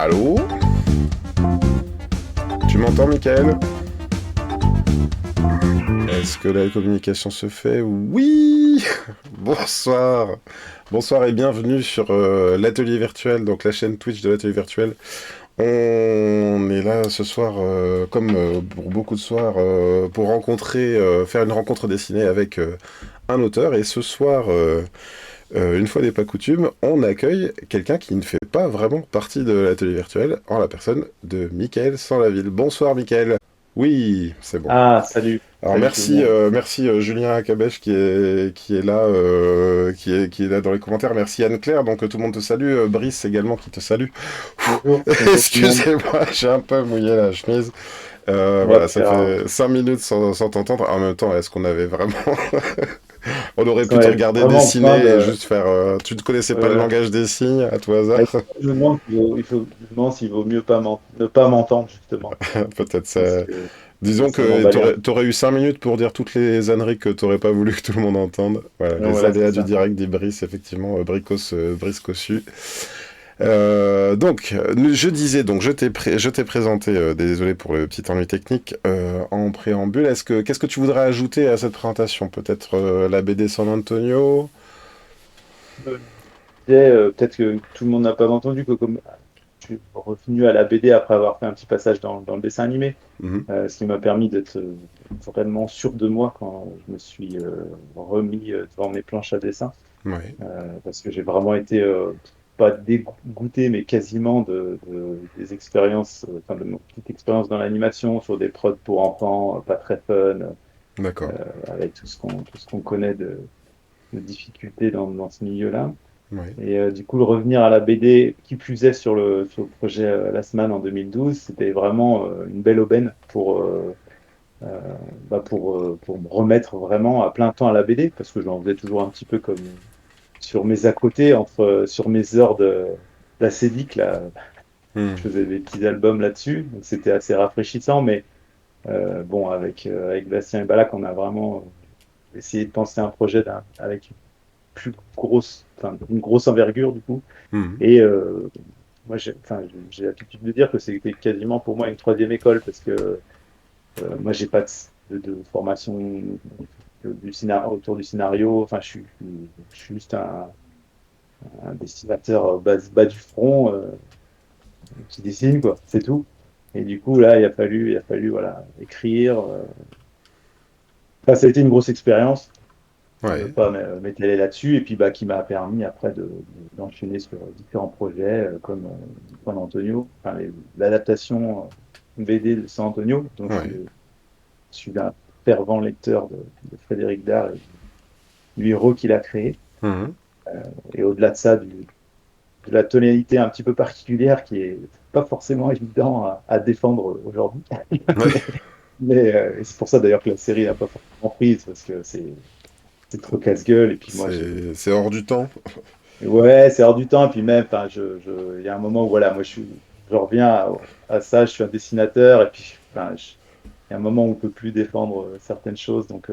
Allô? Tu m'entends, Michael? Est-ce que la communication se fait? Oui! Bonsoir! Bonsoir et bienvenue sur l'atelier virtuel, donc la chaîne Twitch de l'atelier virtuel. On est là ce soir, comme pour beaucoup de soirs, pour faire une rencontre dessinée avec un auteur. Et ce soir, une fois n'est pas coutume, on accueille quelqu'un qui ne fait pas vraiment partie de l'atelier virtuel, en la personne de Michael Sans-la-Ville. Bonsoir, Michael. Oui, c'est bon. Ah, salut, Alors salut tout le merci, monde. merci Julien Akabesh qui est là, qui est là dans les commentaires. Merci Anne-Claire, donc tout le monde te salue. Brice également qui te salue. Bonjour, bonjour tout le monde. Excusez-moi, j'ai un peu mouillé la chemise. Ouais, Voilà, c'est ça grave. fait 5 minutes sans t'entendre. En même temps, est-ce qu'on avait vraiment... On aurait pu te Ouais, regarder vraiment besoin dessiner et de. juste faire... Tu ne connaissais pas le euh, langage des signes à tout hasard? ouais, je me demande je me demande s'il vaut mieux pas ne pas m'entendre justement. Peut-être Je pense ça... que Disons ça que m'emballe un peu. t'aurais eu 5 minutes pour dire toutes les âneries que t'aurais pas voulu que tout le monde entende. Voilà, Donc les voilà, c'est aléas du ça. direct, des Brice, effectivement, Brice Cossu. Je disais, donc, je t'ai présenté, désolé pour le petit ennui technique, en préambule. Qu'est-ce que tu voudrais ajouter à cette présentation? Peut-être la BD San Antonio? Je me disais, peut-être que tout le monde n'a pas entendu que comme je suis revenu à la BD après avoir fait un petit passage dans le dessin animé, Mhm. ce qui m'a permis d'être vraiment sûr de moi quand je me suis remis devant mes planches à dessin. Ouais, Parce que j'ai vraiment été pas dégoûté, mais quasiment des expériences, enfin de mon petite expérience dans l'animation sur des prods pour enfants, pas très fun, d'accord. avec tout ce qu'on connaît de difficultés dans ce milieu-là. Ouais. Et du coup, le revenir à la BD, qui plus est sur le projet Last Man en 2012, c'était vraiment une belle aubaine euh, pour me remettre vraiment à plein temps à la BD, parce que j'en faisais toujours un petit peu comme sur mes à côté, sur mes heures d'acédique, là, je Hmm. faisais des petits albums là-dessus, donc c'était assez rafraîchissant, mais bon, avec Bastien et Balak, on a vraiment essayé de penser un projet avec une grosse envergure, du coup, Hmm. et moi, j'ai l'habitude de dire que c'était quasiment pour moi une troisième école, parce que moi, j'ai pas de formation autour du scénario, enfin, je suis juste un dessinateur bas du front qui dessine, quoi, c'est tout. Et du coup, là, il a fallu voilà, écrire. Enfin, ça a été une grosse expérience, je ne veux Ouais. pas m'étaler là-dessus, et puis bah, qui m'a permis après d'enchaîner sur différents projets comme San Antonio, enfin, l'adaptation BD de San Antonio. Donc, Ouais. je suis un fervent lecteur de Frédéric Dard et du héros qu'il a créé. Hmm. Et au-delà de ça, de la tonalité un petit peu particulière qui est pas forcément évident à défendre aujourd'hui. Ouais. mais et c'est pour ça d'ailleurs que la série n'a pas forcément prise, parce que c'est trop casse-gueule. Et puis moi, C'est hors du temps. ouais, c'est hors du temps. Et puis même, enfin, il y a un moment où voilà, je reviens à ça, je suis un dessinateur. Et puis, enfin, il y a un moment où on peut plus défendre certaines choses. Donc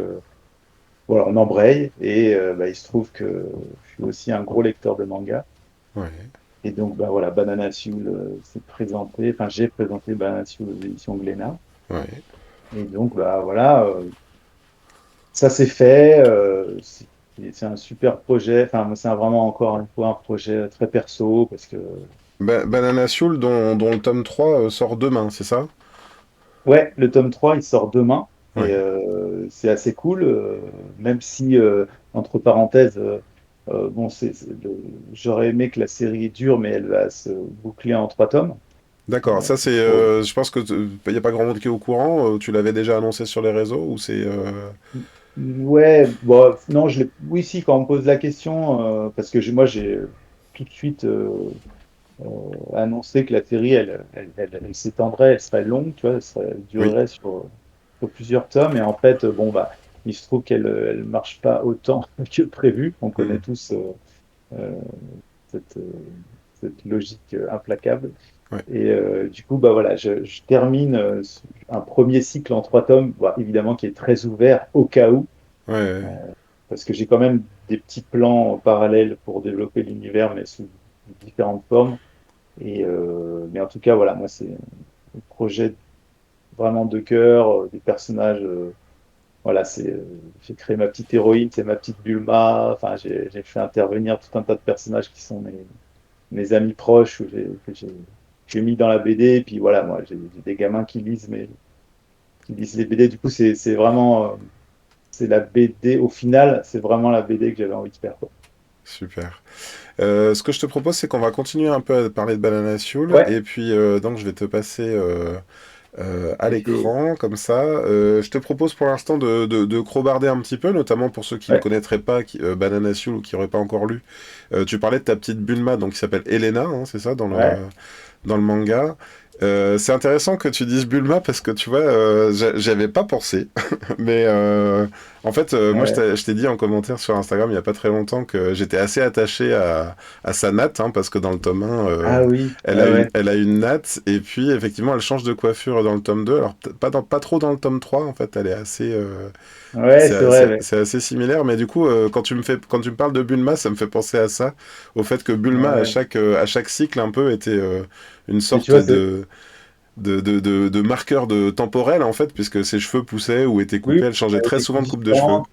voilà, on embraye. Et bah, il se trouve que je suis aussi un gros lecteur de manga. Ouais. Et donc, bah, voilà, Banana Soul s'est présenté, enfin, j'ai présenté Banana Soul aux éditions Glénat. Ouais. Et donc, bah, voilà, ça s'est fait. C'est un super projet. Enfin, moi, c'est vraiment encore une fois un projet très perso parce que, Banana Soul, dont le tome 3 sort demain, c'est ça? ouais, le tome 3 il sort demain. Et Ouais. c'est assez cool, même si, entre parenthèses, bon, j'aurais aimé que la série dure, mais elle va se boucler en 3 tomes. D'accord, ça c'est, Pour- je pense que il n'y a pas grand monde qui est au courant. Tu l'avais déjà annoncé sur les réseaux ou c'est Ouais, bon, non, oui, si, quand on me pose la question, parce que moi, j'ai tout de suite annoncé que la série, elle s'étendrait, elle serait longue, tu vois, elle oui. durerait sur plusieurs tomes, et en fait, bon, bah, il se trouve elle marche pas autant que prévu. On connaît Hmm. tous euh, cette, cette logique implacable. Ouais. Et du coup, bah voilà, je termine un premier cycle en 3 tomes, bah, évidemment, qui est très ouvert au cas où. Ouais, Euh, ouais. parce que j'ai quand même des petits plans parallèles pour développer l'univers, mais sous différentes formes. Mais en tout cas, voilà, moi, c'est un projet vraiment de cœur, des personnages. Voilà, j'ai créé ma petite héroïne, c'est ma petite Bulma. Enfin, j'ai fait intervenir tout un tas de personnages qui sont mes amis proches que j'ai mis dans la BD. Et puis voilà, moi, j'ai des gamins qui lisent les BD. Du coup, c'est vraiment, c'est la BD. Au final, c'est vraiment la BD que j'avais envie de faire, quoi. Super. Ce que je te propose, c'est qu'on va continuer un peu à parler de Banana Fuel, Ouais, et puis donc je vais te passer à et puis, l'écran, comme ça. Je te propose pour l'instant de crobarder un petit peu, notamment pour ceux qui ne ouais, connaîtraient pas Banana Fuel ou qui n'auraient pas encore lu. Tu parlais de ta petite Bulma, donc qui s'appelle Elena, hein, c'est ça, ouais, dans le manga. C'est intéressant que tu dises Bulma parce que tu vois, j'avais pas pensé, mais en fait, moi ouais. je t'ai dit en commentaire sur Instagram il y a pas très longtemps que j'étais assez attaché à sa natte, hein, parce que dans le tome 1, Ah oui, ouais, ouais. elle a une natte, et puis effectivement elle change de coiffure dans le tome 2, alors pas trop dans le tome 3, en fait, elle est assez, Ouais, c'est vrai, ouais. c'est assez similaire, mais du coup, quand tu me parles de Bulma, ça me fait penser à ça, au fait que Ouais, Bulma, ouais. à chaque cycle, un peu, était une Mais tu sorte vois, c'est. de marqueur temporel, en fait, puisque ses cheveux poussaient ou étaient Oui, coupés, elle changeait elle très était souvent de coupe de cheveux. différente.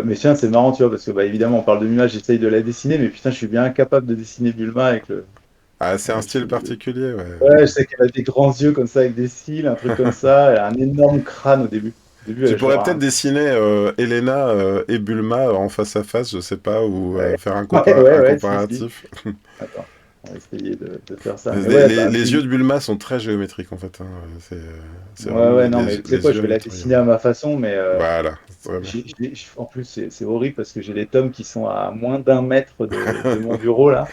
Mais tiens, c'est marrant, tu vois, parce que bah, évidemment, on parle de Bulma, j'essaye de la dessiner, mais putain, je suis bien incapable de dessiner Bulma avec le. Ah, c'est un euh, style je- particulier, ouais. Ouais, je sais qu'elle a des grands yeux comme ça avec des cils, un truc comme ça. Elle a un énorme crâne au début. Au début, elle Tu a pourrais genre peut-être un. dessiner Elena et Bulma en face à face, je sais pas, ou Ouais, faire ouais, ouais, un ouais, si, si. comparatif. Attends, on va essayer de faire ça. Mais ouais, bah, Les yeux de Bulma sont très géométriques, en fait, hein. C'est ouais, vraiment ouais, non, mais tu sais les quoi, yeux je vais avec la le dessiner triangle. à ma façon, mais Voilà, très bien. en plus, c'est horrible parce que j'ai les tomes qui sont à moins d'un mètre de mon bureau, là.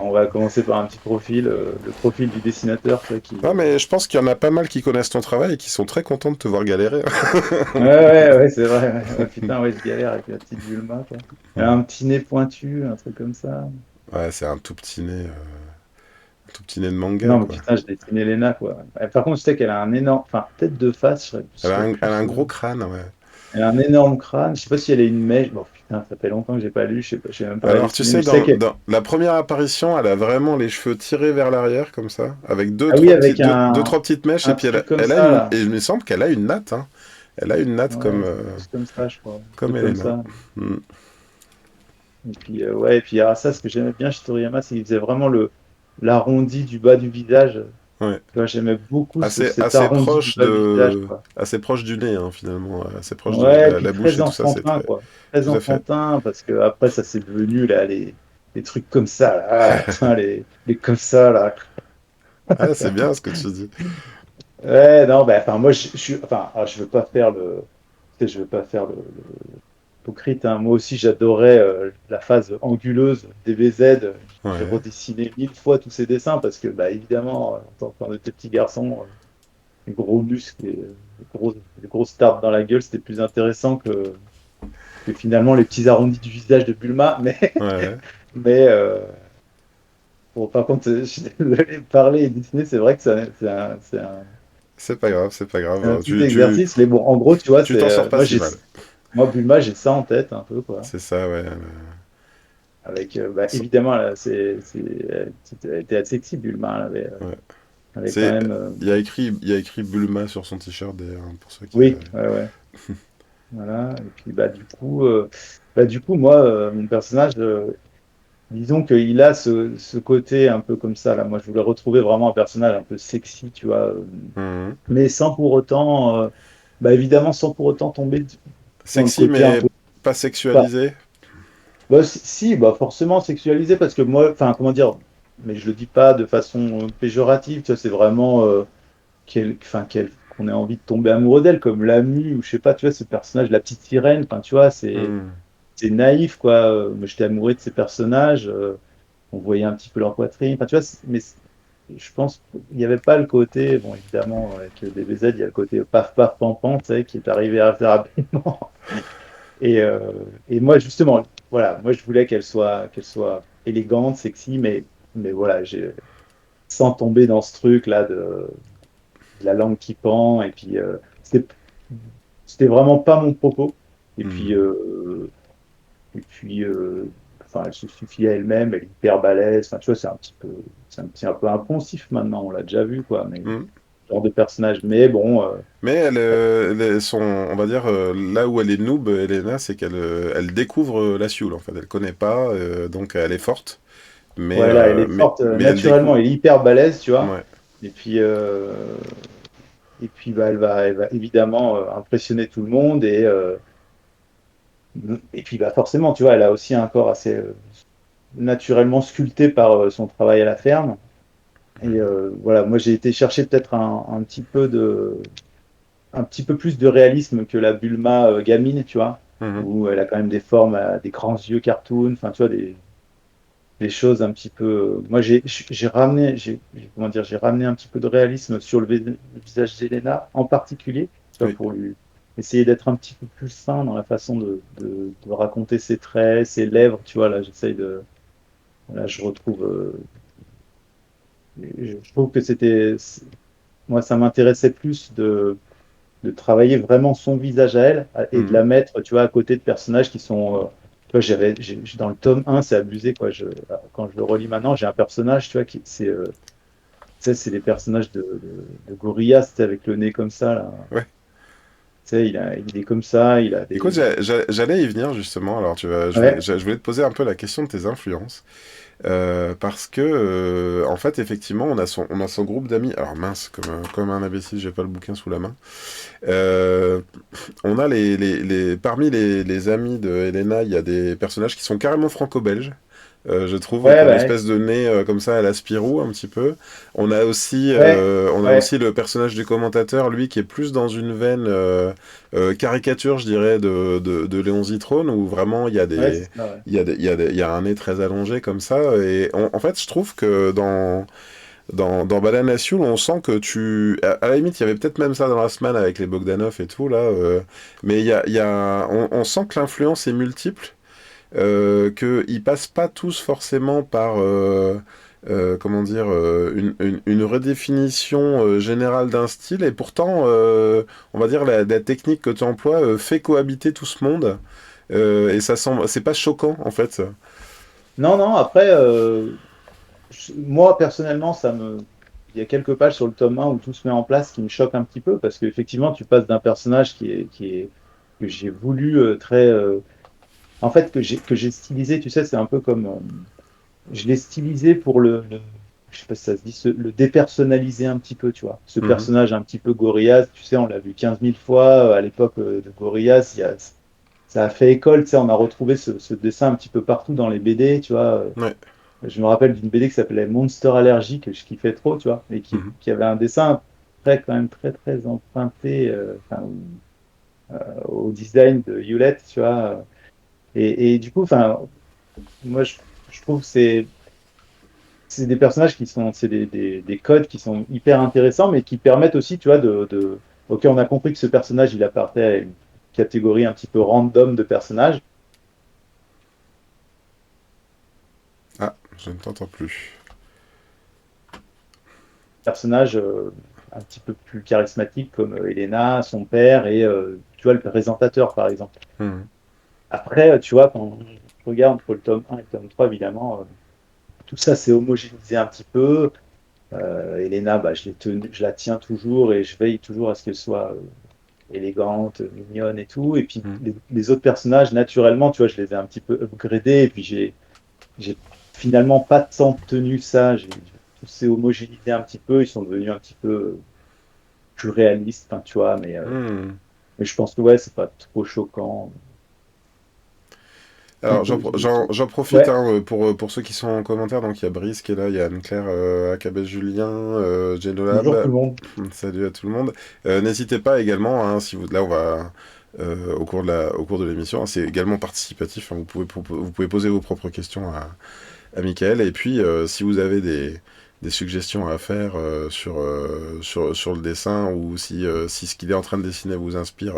On va commencer par un petit profil, le profil du dessinateur, tu vois, Ah, mais je pense qu'il y en a pas mal qui connaissent ton travail et qui sont très contents de te voir galérer. Ouais, ouais, ouais, c'est vrai. Ouais. Ouais, putain, ouais, je galère avec la petite Bulma, quoi. Elle a un petit nez pointu, un truc comme ça. Ouais, c'est un tout petit nez de manga, Non, mais quoi. putain, je dessine Elena, quoi. Par contre, je sais qu'elle a un énorme. Enfin, tête de face, je serais Elle a plus. un gros crâne, ouais. Elle a un énorme crâne. Je sais pas si elle a une mèche. Bon, putain, ça fait longtemps que j'ai pas lu. Je sais même pas la Alors, tu dessiner, mais sais, je sais qu'elle. dans la première apparition, elle a vraiment les cheveux tirés vers l'arrière, comme ça, avec Ah oui, avec deux, trois petites mèches, et un puis truc comme ça, là. et il me semble qu'elle a une natte, hein. Elle a une natte Ouais, c'est plus comme ça, je crois. Un comme truc comme Elena. ça. Hmm. Et puis, ouais, et puis, alors, ça, ce que j'aimais bien chez Toriyama, c'est qu'il faisait vraiment l'arrondi du bas du visage. Ouais. Tu vois, j'aimais beaucoup cet Assez arrondi du bas du visage, quoi. assez proche du nez, hein, finalement, assez proche de Ouais, et puis la bouche très et tout ça, c'est enfantin, très, quoi. Très tout à fait. enfantin, parce que après, ça s'est devenu, là, les trucs comme ça, là. Ah, putain, les comme ça, là. Ah, c'est bien ce que tu dis. Ouais, non, ben, enfin, moi, enfin, je veux pas faire tu sais, je veux pas faire l'hypocrite, hein. Moi aussi, j'adorais la phase anguleuse des VZ. J'ai Ouais. redessiné 1000 fois tous ces dessins parce que, bah, évidemment, quand on était petit garçon, les gros muscles et les grosses tarbes dans la gueule, c'était plus intéressant que finalement les petits arrondis du visage de Bulma. Mais, Ouais. mais bon, par contre, je suis désolé, parler et dessiner, c'est vrai que C'est pas grave, c'est pas c'est un grave. petit exercice. Mais bon, en gros, tu vois, Tu t'en sors pas si mal. moi, Bulma, j'ai ça en tête un peu, quoi. C'est ça, ouais. Avec, bah, So- évidemment, là, elle était assez sexy, Bulma. ouais. Elle avait quand C'est, même. il y a écrit Bulma sur son t-shirt, d'ailleurs, hein, pour ceux qui. Oui, ouais, ouais. Voilà. Et puis, bah, du coup, moi, mon personnage, disons qu'il a ce côté un peu comme ça. Là. Moi, je voulais retrouver vraiment un personnage un peu sexy, tu vois, Mhm. mais sans pour autant, bah, évidemment, sans pour autant tomber dans le Sexy, côté un mais peu. pas Pas, sexualisé. bah, si, bah, forcément sexualisé, parce que moi, enfin, comment dire, mais je le dis pas de façon péjorative, tu vois, c'est vraiment enfin, qu'on ait envie de tomber amoureux d'elle, comme Lamu, ou je sais pas, tu vois, ce personnage, la petite sirène, enfin, tu vois, Hmm. c'est naïf, quoi. Moi, j'étais amoureux de ces personnages. On voyait un petit peu leur poitrine. Enfin, tu vois, je pense qu'il n'y avait pas le côté, bon, évidemment, avec le DBZ, il y a le côté paf, paf, pam, pam, tu sais, qui est arrivé assez rapidement. Et moi, justement, voilà, moi, je voulais qu'elle soit élégante, sexy, mais voilà, sans tomber dans ce truc-là de la langue qui pend. Et puis, c'était vraiment pas mon propos. Et puis, Hmm. et puis enfin, elle se suffit à elle-même, elle est hyper balèze. Enfin, tu vois, c'est un peu impulsif maintenant, on l'a déjà vu, quoi, mais Mhm. genre de personnage. Mais bon, Mais on va dire, là où elle est noob, Elena, c'est qu'elle découvre la Sioule, en fait. Elle connaît pas, donc elle est forte, mais, ouais, là, elle est forte elle naturellement, découvre. elle est hyper balèze, tu vois. Ouais. Et puis, bah, elle va évidemment impressionner tout le monde. Et puis, bah, forcément, tu vois, elle a aussi un corps assez naturellement sculpté par son travail à la ferme. Et voilà, moi, j'ai été chercher peut-être un petit peu plus de réalisme que la Bulma gamine, tu vois, Mhm. où elle a quand même des formes, des grands yeux cartoon, enfin, tu vois, des choses un petit peu. Moi, j'ai ramené, comment dire, j'ai ramené un petit peu de réalisme sur le visage d'Elena, en particulier, tu vois, Oui. pour lui essayer d'être un petit peu plus fin dans la façon de raconter ses traits, ses lèvres, tu vois, là, là, je retrouve, je trouve que moi, ça m'intéressait plus de travailler vraiment son visage à elle et de Mhm. la mettre, tu vois, à côté de personnages qui sont. Tu vois, dans le tome 1, c'est abusé, quoi. Quand je le relis maintenant, j'ai un personnage, tu vois, tu sais, c'est les personnages de Gorillaz, tu sais, avec le nez comme ça, là. Ouais. Tu sais, il est comme ça, il a Écoute, des. j'allais y venir justement. Alors, Ouais, je voulais te poser un peu la question de tes influences. Parce que, en fait, effectivement, on a son groupe d'amis. Alors, mince, comme un imbécile, j'ai pas le bouquin sous la main. Euh, on a parmi les amis de Helena, il y a des personnages qui sont carrément franco-belges. Je trouve, qui ouais, ont une ouais, espèce de nez comme ça à la Spirou un petit peu. ouais, On a ouais, aussi le personnage du commentateur, lui, qui est plus dans une veine caricature, je dirais, de Léon Zitrone, où vraiment ouais, c'est ça, ouais. il y a un nez très allongé comme ça. Et en fait, je trouve que dans Banana Sioule, on sent que à la limite, il y avait peut-être même ça dans la semaine avec les Bogdanov et tout, là. Mais on sent que l'influence est multiple, qu'ils passent pas tous forcément par. Comment dire, une redéfinition générale d'un style, et pourtant, on va dire, la technique que tu emploies fait cohabiter tout ce monde, et c'est pas choquant, en fait. Non, non, après, moi, personnellement, il y a quelques pages sur le tome 1 où tout se met en place qui me choque un petit peu parce qu'effectivement, tu passes d'un personnage que j'ai voulu en fait, que j'ai stylisé, tu sais, c'est un peu comme, je l'ai stylisé pour je sais pas si ça se dit, le dépersonnaliser un petit peu, tu vois. Ce Mhm. personnage un petit peu Gorillaz, tu sais, on l'a vu 15 000 fois à l'époque de Gorillaz, ça a fait école, tu sais, on a retrouvé ce dessin un petit peu partout dans les BD, tu vois. Ouais. Je me rappelle d'une BD qui s'appelait Monster Allergy, que je kiffais trop, tu vois, et Mhm. qui avait un dessin quand même très, très emprunté enfin, au design de Hewlett, tu vois. Et du coup, enfin, moi, je trouve que c'est des personnages c'est des codes qui sont hyper intéressants, mais qui permettent aussi, tu vois, ok, on a compris que ce personnage, il appartenait à une catégorie un petit peu random de personnages. Ah, je ne t'entends plus. Personnages un petit peu plus charismatiques comme Elena, son père et, tu vois, le présentateur, par exemple. Mhm. Après, tu vois, quand je regarde entre le tome 1 et le tome 3, évidemment, tout ça s'est homogénéisé un petit peu. Elena, bah, je la tiens toujours et je veille toujours à ce qu'elle soit élégante, mignonne et tout. Et puis Mhm. les autres personnages, naturellement, tu vois, je les ai un petit peu upgradés. Et puis j'ai finalement pas tant tenu ça. Tout s'est homogénéisé un petit peu. Ils sont devenus un petit peu plus réalistes, hein, tu vois. Mhm. Mais je pense que ouais, c'est pas trop choquant. Alors, j'en profite Ouais, hein, pour ceux qui sont en commentaire. Donc, il y a Brice qui est là, il y a Anne-Claire, Akabes Julien, bonjour tout Genolab. le monde. Salut à tout le monde. N'hésitez pas également, hein, si vous, là, on va, au cours de l'émission, hein, c'est également participatif. Hein, vous pouvez poser vos propres questions à Michael. Et puis, si vous avez des suggestions à faire sur le dessin, ou si ce qu'il est en train de dessiner vous inspire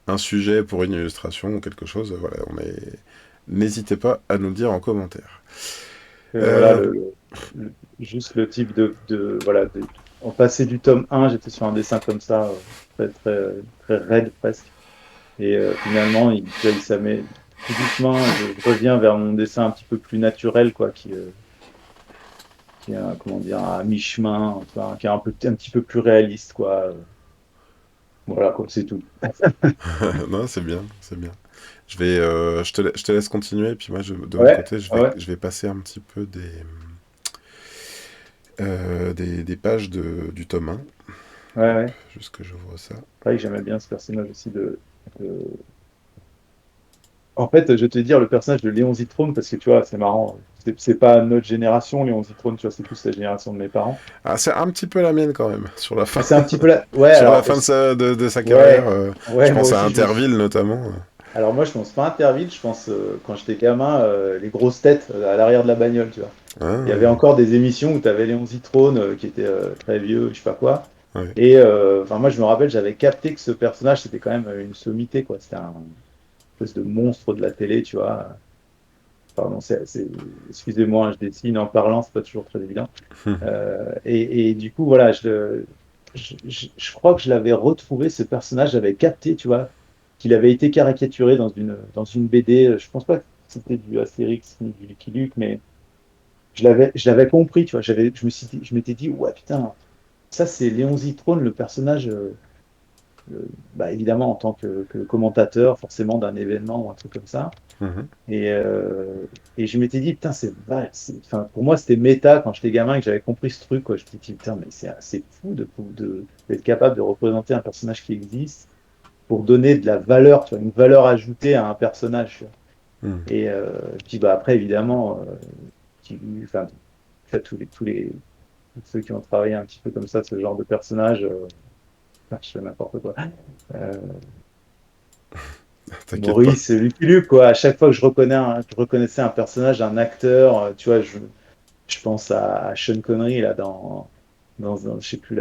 un sujet pour une illustration ou quelque chose, voilà, n'hésitez pas à nous le dire en commentaire. Voilà, Euh, juste le type voilà, en passé du tome 1, j'étais sur un dessin comme ça, très, très, très raide presque. Et finalement, tu vois, tout doucement, je reviens vers mon dessin un petit peu plus naturel, quoi, qui est, comment dire, à mi-chemin, enfin, qui est un petit peu plus réaliste, quoi. Voilà, quoi, c'est tout. Non, c'est bien, c'est bien. Je te laisse continuer, puis moi, de mon Ouais, côté, ouais, je vais passer un petit peu des pages du tome 1. ouais, Hop, ouais. juste que j'ouvre ça. C'est vrai que j'aimais bien ce personnage aussi En fait, je vais te dire le personnage de Léon Zitrone, parce que tu vois, c'est marrant. C'est pas notre génération, Léon Zitrone, tu vois, c'est plus la génération de mes parents. Ah, c'est un petit peu la mienne quand même, sur la fin, Ah, c'est un petit peu là. Ouais, sur la alors, fin de sa carrière. ouais, Je ouais, moi pense à aussi, Interville notamment. Alors, moi, je pense pas Interville, je pense, quand j'étais gamin, les grosses têtes à l'arrière de la bagnole, tu vois. Il y avait Ah, encore des émissions où tu avais Léon Zitrone, qui était très vieux, je sais pas quoi. ouais. Et enfin, moi, je me rappelle, j'avais capté que ce personnage, c'était quand même une sommité, quoi. C'était un espèce de monstre de la télé, tu vois. Pardon, excusez-moi, hein, je dessine en parlant, c'est pas toujours très évident. Et du coup, voilà, je crois que je l'avais retrouvé, ce personnage, j'avais capté, tu vois, qu'il avait été caricaturé dans une BD. Je pense pas que c'était du Astérix ni du Lucky Luke, mais je l'avais compris, tu vois. Je m'étais dit, ouais, putain, ça, c'est Léon Zitrone, le personnage. Bah, évidemment, en tant que commentateur, forcément, d'un événement ou un truc comme ça. Mhm. Et, je m'étais dit, putain, enfin, pour moi, c'était méta quand j'étais gamin et que j'avais compris ce truc, quoi. Je me suis dit, putain, mais c'est fou d'être capable de représenter un personnage qui existe pour donner de la valeur, tu vois, une valeur ajoutée à un personnage, tu vois. Mhm. Et puis, bah, après, évidemment, enfin, en fait, tous ceux qui ont travaillé un petit peu comme ça, ce genre de personnage, enfin, je fais n'importe quoi. Euh, T'inquiète pas. Maurice, Lucky Luke, quoi. À chaque fois que je reconnaissais un personnage, un acteur, tu vois, je pense à Sean Connery, là, je sais plus,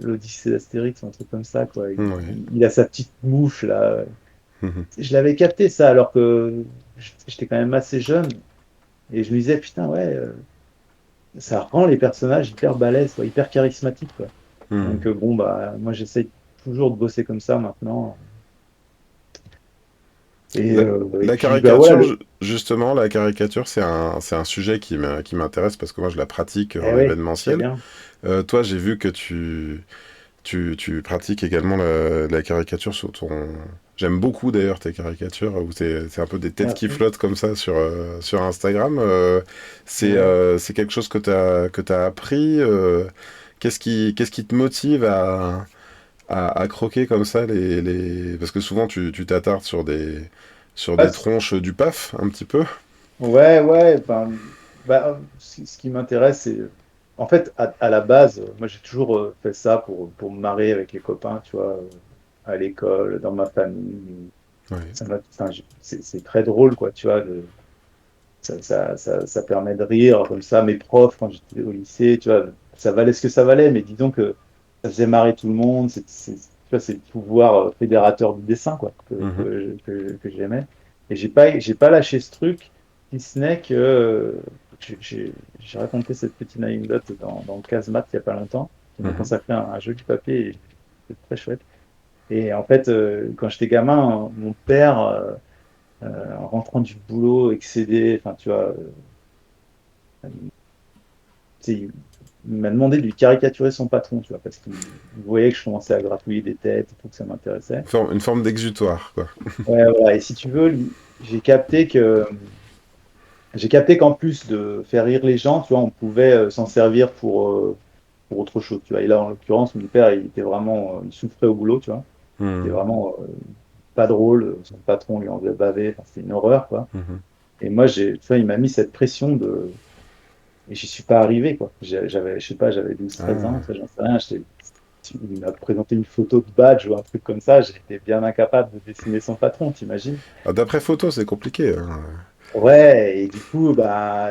l'Odyssée d'Astérix, un truc comme ça, quoi. Ouais. Il a sa petite mouche, là. Mhm. Je l'avais capté, ça, alors que j'étais quand même assez jeune. Et je me disais, putain, ouais, ça rend les personnages hyper balèzes, quoi, hyper charismatiques, quoi. Donc, Mhm. bon, bah, moi, j'essaye toujours de bosser comme ça maintenant. La, Et la puis, bah, voilà, caricature, justement, la caricature, c'est un sujet qui m'intéresse parce que moi, je la pratique eh en ouais, très événementiel. bien. Toi, j'ai vu que tu pratiques également la caricature sur ton... J'aime beaucoup d'ailleurs tes caricatures où c'est un peu des têtes qui Merci. flottent comme ça sur Instagram. Ouais. C'est quelque chose que t'as appris. Qu'est-ce qui te motive à croquer comme ça Parce que souvent tu t'attardes sur Ah, des tronches du paf un petit peu. ouais, ouais. Ben, bah, ce qui m'intéresse, c'est. En fait, à la base, moi, j'ai toujours fait ça pour me marrer avec les copains, tu vois, à l'école, dans ma famille. Ouais. Enfin, c'est très drôle, quoi, tu vois. Ça permet de rire, comme ça. Mes profs, quand j'étais au lycée, tu vois, ça valait ce que ça valait, mais disons que ça faisait marrer tout le monde. Tu vois, c'est le pouvoir fédérateur du dessin, quoi, Mhm. que j'aimais. Et j'ai pas lâché ce truc, si ce n'est que j'ai raconté cette petite anecdote dans le Casemate il n'y a pas longtemps, qui m'a Mhm. consacré un joli papier, et c'était très chouette. Et en fait, quand j'étais gamin, mon père, en rentrant du boulot, excédé, enfin, tu vois, tu sais, il m'a demandé de lui caricaturer son patron, tu vois, parce qu'il voyait que je commençais à gratouiller des têtes et tout, que ça m'intéressait. Une forme d'exutoire, quoi. Ouais, voilà. Et si tu veux, j'ai capté que j'ai capté qu'en plus de faire rire les gens, tu vois, on pouvait s'en servir pour autre chose, tu vois. Et là, en l'occurrence, mon père, il était vraiment, il souffrait au boulot, tu vois. C'était Mhm. vraiment pas drôle. Son patron lui en faisait baver. Enfin, c'était une horreur, quoi. Mhm. Et moi, tu vois, il m'a mis cette pression et j'y suis pas arrivé, quoi. Je sais pas, j'avais 12 13 ans, Ah. ça, j'en sais rien. Il m'a présenté une photo de badge ou un truc comme ça. J'étais bien incapable de dessiner son patron, t'imagines? Ah, d'après photo, c'est compliqué, hein. Ouais, et du coup, bah,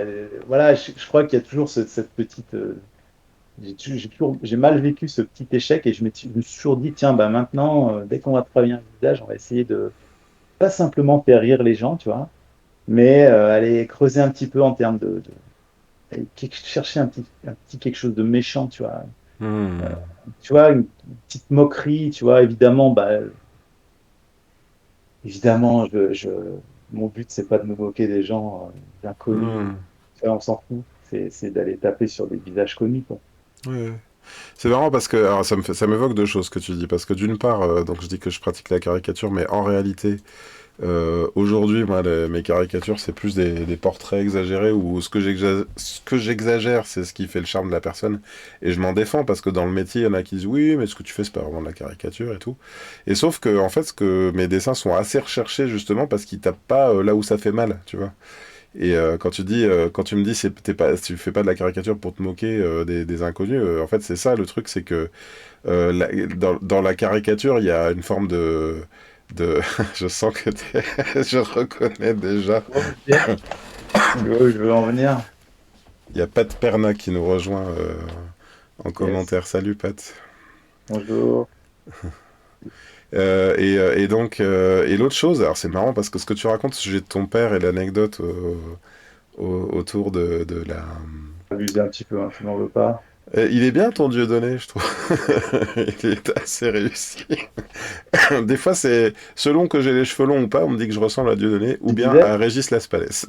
voilà, je crois qu'il y a toujours cette petite. J'ai mal vécu ce petit échec et je me suis toujours dit, tiens, bah maintenant, dès qu'on va travailler un visage, on va essayer de pas simplement faire rire les gens, tu vois, mais aller creuser un petit peu en termes aller chercher un petit quelque chose de méchant, tu vois. Euh, Hmm. Tu vois, une petite moquerie, tu vois, évidemment, bah, évidemment, mon but, c'est pas de me moquer des gens bien connus. Hmm. Ça, on s'en fout. C'est d'aller taper sur des visages connus, quoi. Ouais. C'est marrant parce que alors ça m'évoque deux choses que tu dis parce que d'une part donc je dis que je pratique la caricature mais en réalité aujourd'hui moi mes caricatures c'est plus des portraits exagérés ou ce que j'exagère c'est ce qui fait le charme de la personne et je m'en défends parce que dans le métier il y en a qui disent oui mais ce que tu fais c'est pas vraiment de la caricature et tout et sauf que en fait ce que mes dessins sont assez recherchés justement parce qu'ils tapent pas là où ça fait mal tu vois et quand tu me dis t'es pas, tu fais pas de la caricature pour te moquer des inconnus, en fait c'est ça le truc, c'est que dans la caricature il y a une forme de je sens que je reconnais déjà. Ok. Tu vois où je veux en venir? Il y a Pat Perna qui nous rejoint en Yes. commentaire. Salut Pat. Bonjour. Et donc et l'autre chose, alors c'est marrant parce que ce que tu racontes au sujet de ton père et l'anecdote autour de la Abusé un petit peu, hein, tu m'en veux pas. il est bien ton Dieudonné, je trouve. Il est assez réussi. Des fois, c'est selon que j'ai les cheveux longs ou pas, on me dit que je ressemble à Dieudonné ou Tu bien disais? à Régis Laspalès.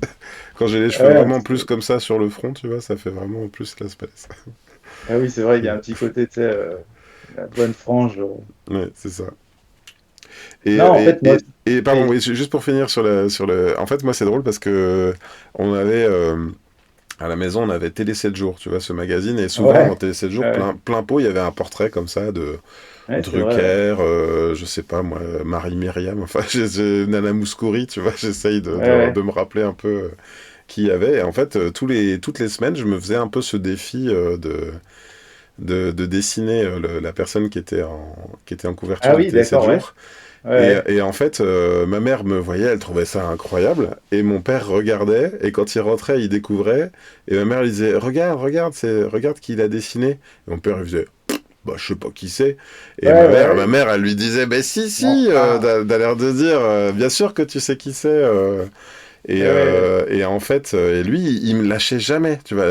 Quand j'ai les cheveux Ouais, un vraiment petit plus peu. comme ça sur le front, tu vois, ça fait vraiment plus Laspalès. Ah oui, c'est vrai, il y a un petit côté, tu sais, la bonne frange. Ouais, c'est ça. Non, en fait, moi, Et pardon, oui. oui, juste pour finir sur le. En fait, moi, c'est drôle parce que on avait. À la maison, on avait Télé 7 jours, tu vois, ce magazine, et souvent dans Ouais, Télé 7 jours, ouais, plein pot, il y avait un portrait comme ça de ouais, c'est vrai, ouais. Drucker, je sais pas moi, Marie-Myriam, enfin, Nana Mouskouri, tu vois, j'essaye Ouais, de ouais. me rappeler un peu qui y avait. Et en fait, toutes les semaines, je me faisais un peu ce défi de dessiner la personne qui était en couverture Ah de oui, Télé 7 d'accord, ouais. jours. Ouais, ouais. Et en fait, ma mère me voyait, elle trouvait ça incroyable, et mon père regardait, et quand il rentrait, il découvrait, et ma mère lui disait, regarde qui il a dessiné. Et mon père, il faisait, bah, je sais pas qui c'est. Et Ouais, ouais, ma ouais. mère, elle lui disait, bah si, Mais si, enfin, t'as l'air de dire, bien sûr que tu sais qui c'est. ouais, ouais. Et en fait, et lui, il me lâchait jamais. Tu vois,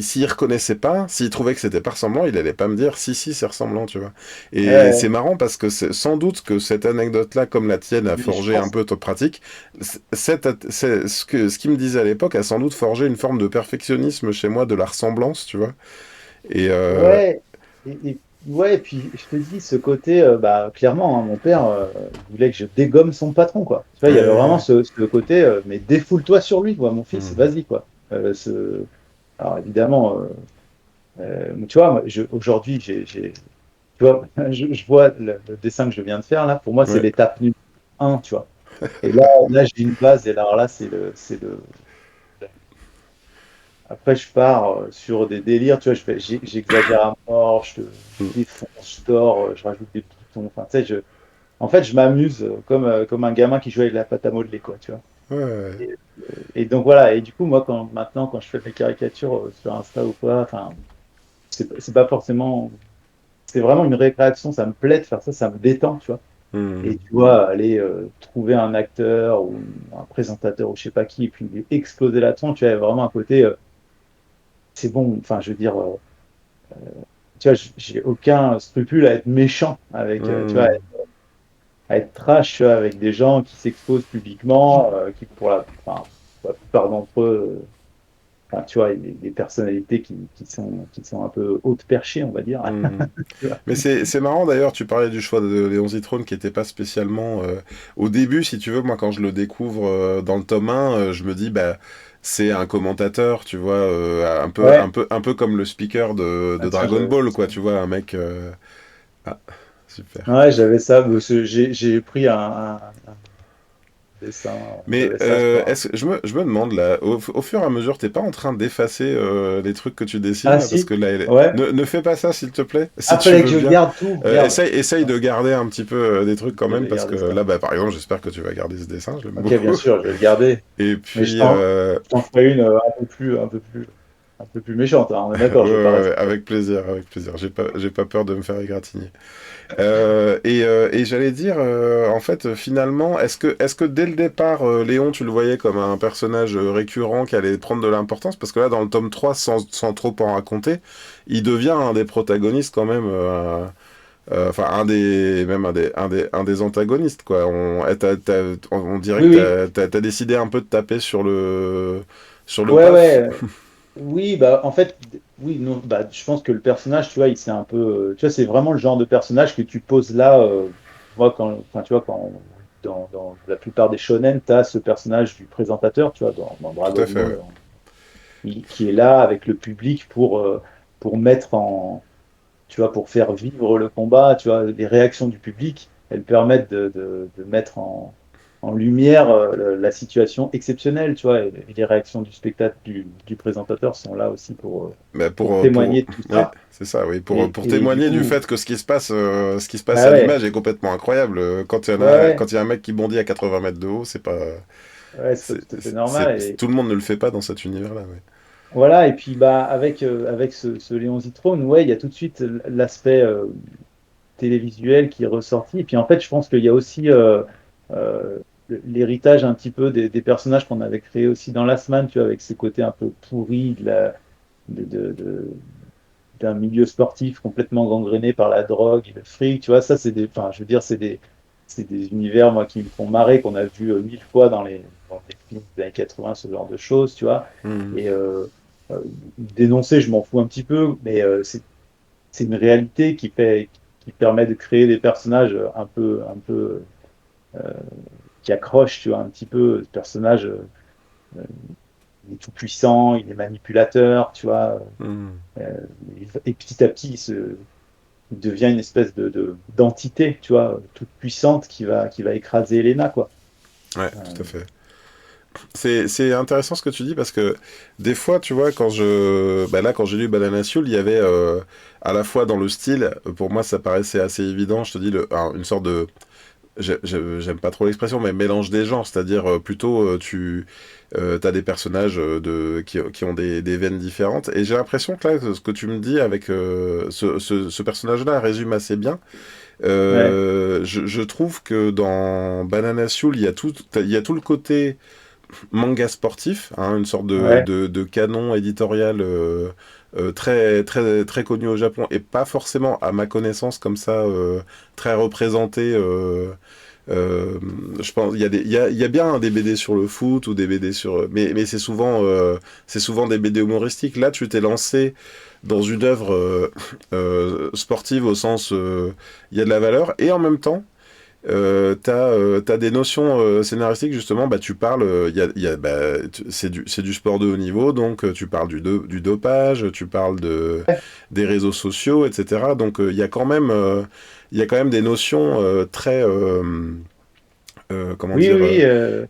s'il reconnaissait pas, s'il trouvait que c'était pas ressemblant, il allait pas me dire si, si, c'est ressemblant, tu vois. Et c'est Ouais. marrant parce que sans doute que cette anecdote-là, comme la tienne, a Mais je forgé un pense, peu ta pratique. Ce qu'il me disait à l'époque a sans doute forgé une forme de perfectionnisme chez moi, de la ressemblance, tu vois. Et ouais, ouais, et puis je te dis, ce côté, bah, clairement, hein, mon père, il voulait que je dégomme son patron, quoi. Tu vois, il y avait vraiment ouais, ce côté, mais défoule-toi sur lui, quoi, mon fils, hmm, vas-y, quoi. Alors évidemment, tu vois, aujourd'hui, tu vois, je vois le dessin que je viens de faire, là, pour moi, c'est ouais, l'étape numéro un, tu vois. Et là j'ai une base, et alors là, après, je pars sur des délires, tu vois, j'exagère à mort, je hmm, défonce, je dors, je rajoute des boutons. Enfin, tu sais, en fait, je m'amuse comme un gamin qui joue avec la pâte à modeler, quoi, tu vois. ouais, Et, et donc voilà, et du coup, moi, maintenant, quand je fais des caricatures sur Insta ou quoi, enfin, c'est pas forcément, c'est vraiment une récréation, ça me plaît de faire ça, ça me détend, tu vois. hmm, Et tu vois, aller trouver un acteur ou un présentateur ou je sais pas qui, et puis lui exploser la tronche, tu vois, il y a vraiment un côté, c'est bon, enfin, je veux dire. Tu vois, j'ai aucun scrupule à être méchant avec, tu vois, hmm. à être trash, tu vois, avec des gens qui s'exposent publiquement, qui enfin, pour la plupart d'entre eux, enfin, tu vois, des personnalités qui sont un peu hautes perchées, on va dire. Hmm. Tu vois. Mais c'est marrant d'ailleurs, tu parlais du choix de Léon Zitrone qui n'était pas spécialement. Au début, si tu veux, moi quand je le découvre dans le tome 1, je me dis, bah, c'est un commentateur, tu vois, Ouais, un peu comme le speaker ah, de tiens, Dragon j'avais Ball, ça. quoi, tu vois, un mec. Ah, super. Ouais, j'avais ça, parce que j'ai pris un dessin, Mais j'avais ça sur un. je me demande là, au fur et à mesure, t'es pas en train d'effacer les trucs que tu dessines Ah là, parce si, que là, ouais. ne fais pas ça s'il te plaît, si Ah, tu fallait que veux je bien. garde tout, merde. Essaye de garder un petit peu des trucs Ok, quand je même, vais parce que garder ça. là, bah, par exemple, j'espère que tu vas garder ce dessin, je l'aime Ok, bien beaucoup. sûr, je vais le garder. Et Mais puis, je t'en ferai une un peu plus méchante, hein, on est d'accord, je vais pas rester. avec plaisir, avec plaisir. J'ai pas peur de me faire égratigner. Et j'allais dire, en fait, finalement, est-ce que dès le départ, Léon, tu le voyais comme un personnage récurrent qui allait prendre de l'importance? Parce que là, dans le tome 3 sans trop en raconter, il devient un des protagonistes quand même. Enfin, un des antagonistes, quoi. On dirait Oui, que oui. t'as décidé un peu de taper sur le Ouais, paf. ouais. Oui, bah en fait, oui, non, bah je pense que le personnage, tu vois, il s'est un peu, tu vois, c'est vraiment le genre de personnage que tu poses là. Moi, enfin, tu vois, dans la plupart des shonen, tu as ce personnage du présentateur, tu vois, dans Tout Dragon à fait, Ball, ouais. qui est là avec le public pour mettre en, tu vois, pour faire vivre le combat, tu vois, les réactions du public, elles permettent de mettre en lumière la situation exceptionnelle, tu vois, et les réactions du spectateur, du présentateur sont là aussi Mais pour témoigner de tout oui, ça. c'est ça, oui, pour Et du témoigner du coup, fait que ce qui se passe bah à ouais, l'image est complètement incroyable. ouais, ouais, Quand il y a un mec qui bondit à 80 mètres de haut, c'est pas, ouais, c'est pas tout à fait normal. tout le monde ne le fait pas dans cet univers-là, ouais. Voilà, et puis bah avec ce Léon Zitrone, ouais, il y a tout de suite l'aspect télévisuel qui est ressorti. Et puis en fait, je pense qu'il y a aussi euh, l'héritage un petit peu des personnages qu'on avait créés aussi dans Last Man, tu vois, avec ces côtés un peu pourris de, de- de- d'un milieu sportif complètement gangréné par la drogue et le fric, tu vois, ça c'est des, enfin, je veux dire, c'est des univers, moi, qui me font marrer, qu'on a vu mille fois dans les films des années 80, ce genre de choses, tu vois. Mhm. Et euh, dénoncer, je m'en fous un petit peu, mais c'est une réalité qui permet de créer des personnages un peu euh, qui accrochent, tu vois, un petit peu. Ce personnage, il est tout puissant, il est manipulateur, tu vois. Mhm. euh, et petit à petit, il devient une espèce d'entité, tu vois, toute puissante qui va écraser Elena, quoi. Ouais, Euh, tout à fait. C'est intéressant ce que tu dis parce que des fois, tu vois, là, quand j'ai lu Banana Soul, il y avait à la fois dans le style, pour moi, ça paraissait assez évident, je te dis, une sorte de, j'aime pas trop l'expression, mais mélange des genres, c'est-à-dire plutôt tu as des personnages qui ont des veines différentes. Et j'ai l'impression que là, ce que tu me dis avec ce personnage-là résume assez bien. ouais, Je trouve que dans Banana Soul, il y a tout le côté manga sportif, hein, une sorte ouais, de canon éditorial très connu au Japon et pas forcément, à ma connaissance, comme ça, très représenté. Euh, je pense il y a bien des BD sur le foot ou des BD sur mais c'est souvent des BD humoristiques. Là, tu t'es lancé dans une œuvre sportive au sens il y a de la valeur et en même temps t'as des notions scénaristiques justement. Bah tu parles c'est du sport de haut niveau, donc tu parles du dopage, tu parles des réseaux sociaux, etc. Donc il y a quand même des notions très comment oui, dire oui,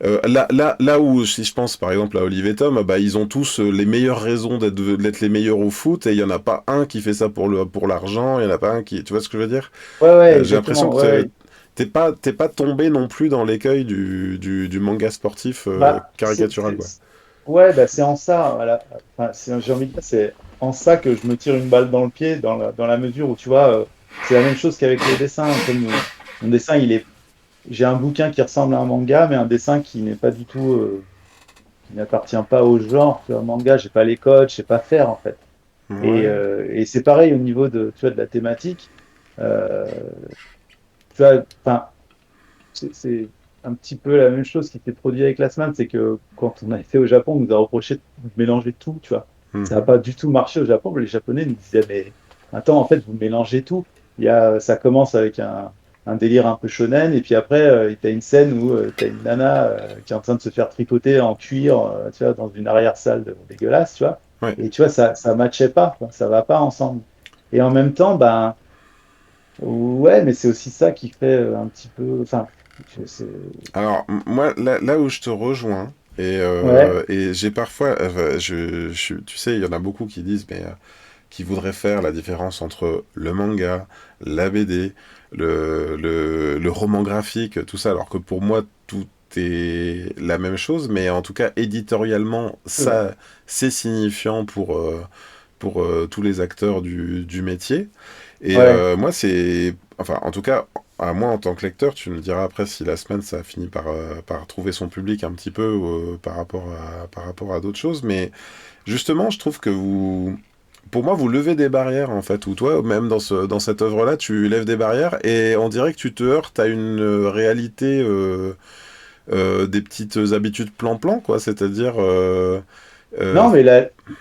là où si je pense par exemple à Olive et Tom, bah ils ont tous les meilleures raisons d'être les meilleurs au foot et il y en a pas un qui fait ça pour l'argent, il y en a pas un qui, tu vois ce que je veux dire. ouais, ouais, J'ai l'impression exactement, ouais, que ouais. t'es pas tombé non plus dans l'écueil du manga sportif Bah, caricatural, quoi. ouais, bah, c'est en ça, voilà. Enfin, j'ai envie de dire, c'est en ça que je me tire une balle dans le pied, dans la mesure où, tu vois, c'est la même chose qu'avec le dessin. Comme mon dessin, j'ai un bouquin qui ressemble à un manga, mais un dessin qui n'est pas du tout, qui n'appartient pas au genre. Tu vois, manga, j'ai pas les codes, je sais pas faire, en fait. Ouais. Et c'est pareil au niveau tu vois, de la thématique. Euh, Tu vois, enfin, c'est un petit peu la même chose qui s'est produit avec la semaine, c'est que quand on a été au Japon, on nous a reproché de mélanger tout, tu vois. Ça n'a Mhm. pas du tout marché au Japon, mais les Japonais nous disaient, mais attends, en fait, vous mélangez tout. Ça commence avec un délire un peu shonen, et puis après, tu as une scène où tu as une nana qui est en train de se faire tricoter en cuir, tu vois, dans une arrière-salle dégueulasse, tu vois. Ouais. Et tu vois, ça matchait pas, quoi, ça va pas ensemble. Et en même temps, ben, ouais, mais c'est aussi ça qui fait un petit peu. Enfin, c'est. Alors, moi, là où je te rejoins, Ouais, et j'ai parfois, tu sais, il y en a beaucoup qui disent, qui voudraient faire la différence entre le manga, la BD, le roman graphique, tout ça, alors que pour moi, tout est la même chose, mais en tout cas, éditorialement, c'est vrai. ça, c'est signifiant pour tous les acteurs du métier. Et Ouais. moi, enfin, en tout cas, à moi en tant que lecteur, tu me diras après si la semaine ça a fini par trouver son public un petit peu par rapport à d'autres choses. Mais justement, je trouve que pour moi, vous levez des barrières, en fait, ou toi, même dans cette œuvre-là, tu lèves des barrières, et on dirait que tu te heurtes à une réalité des petites habitudes plan-plan, quoi. C'est-à-dire, euh, Non, mais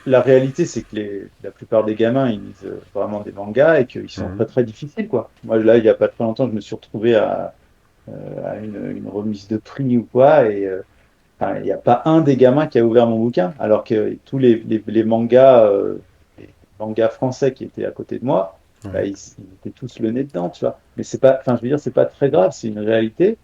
la réalité, c'est que la plupart des gamins, ils lisent vraiment des mangas et qu'ils sont mhm, très très difficiles, quoi. Moi, là, il n'y a pas très longtemps, je me suis retrouvé à une remise de prix ou quoi, et enfin, il n'y a pas un des gamins qui a ouvert mon bouquin, alors que tous les mangas français qui étaient à côté de moi, bah, ouais, ils étaient tous le nez dedans, tu vois. Mais c'est pas, enfin, je veux dire, c'est pas très grave, c'est une réalité.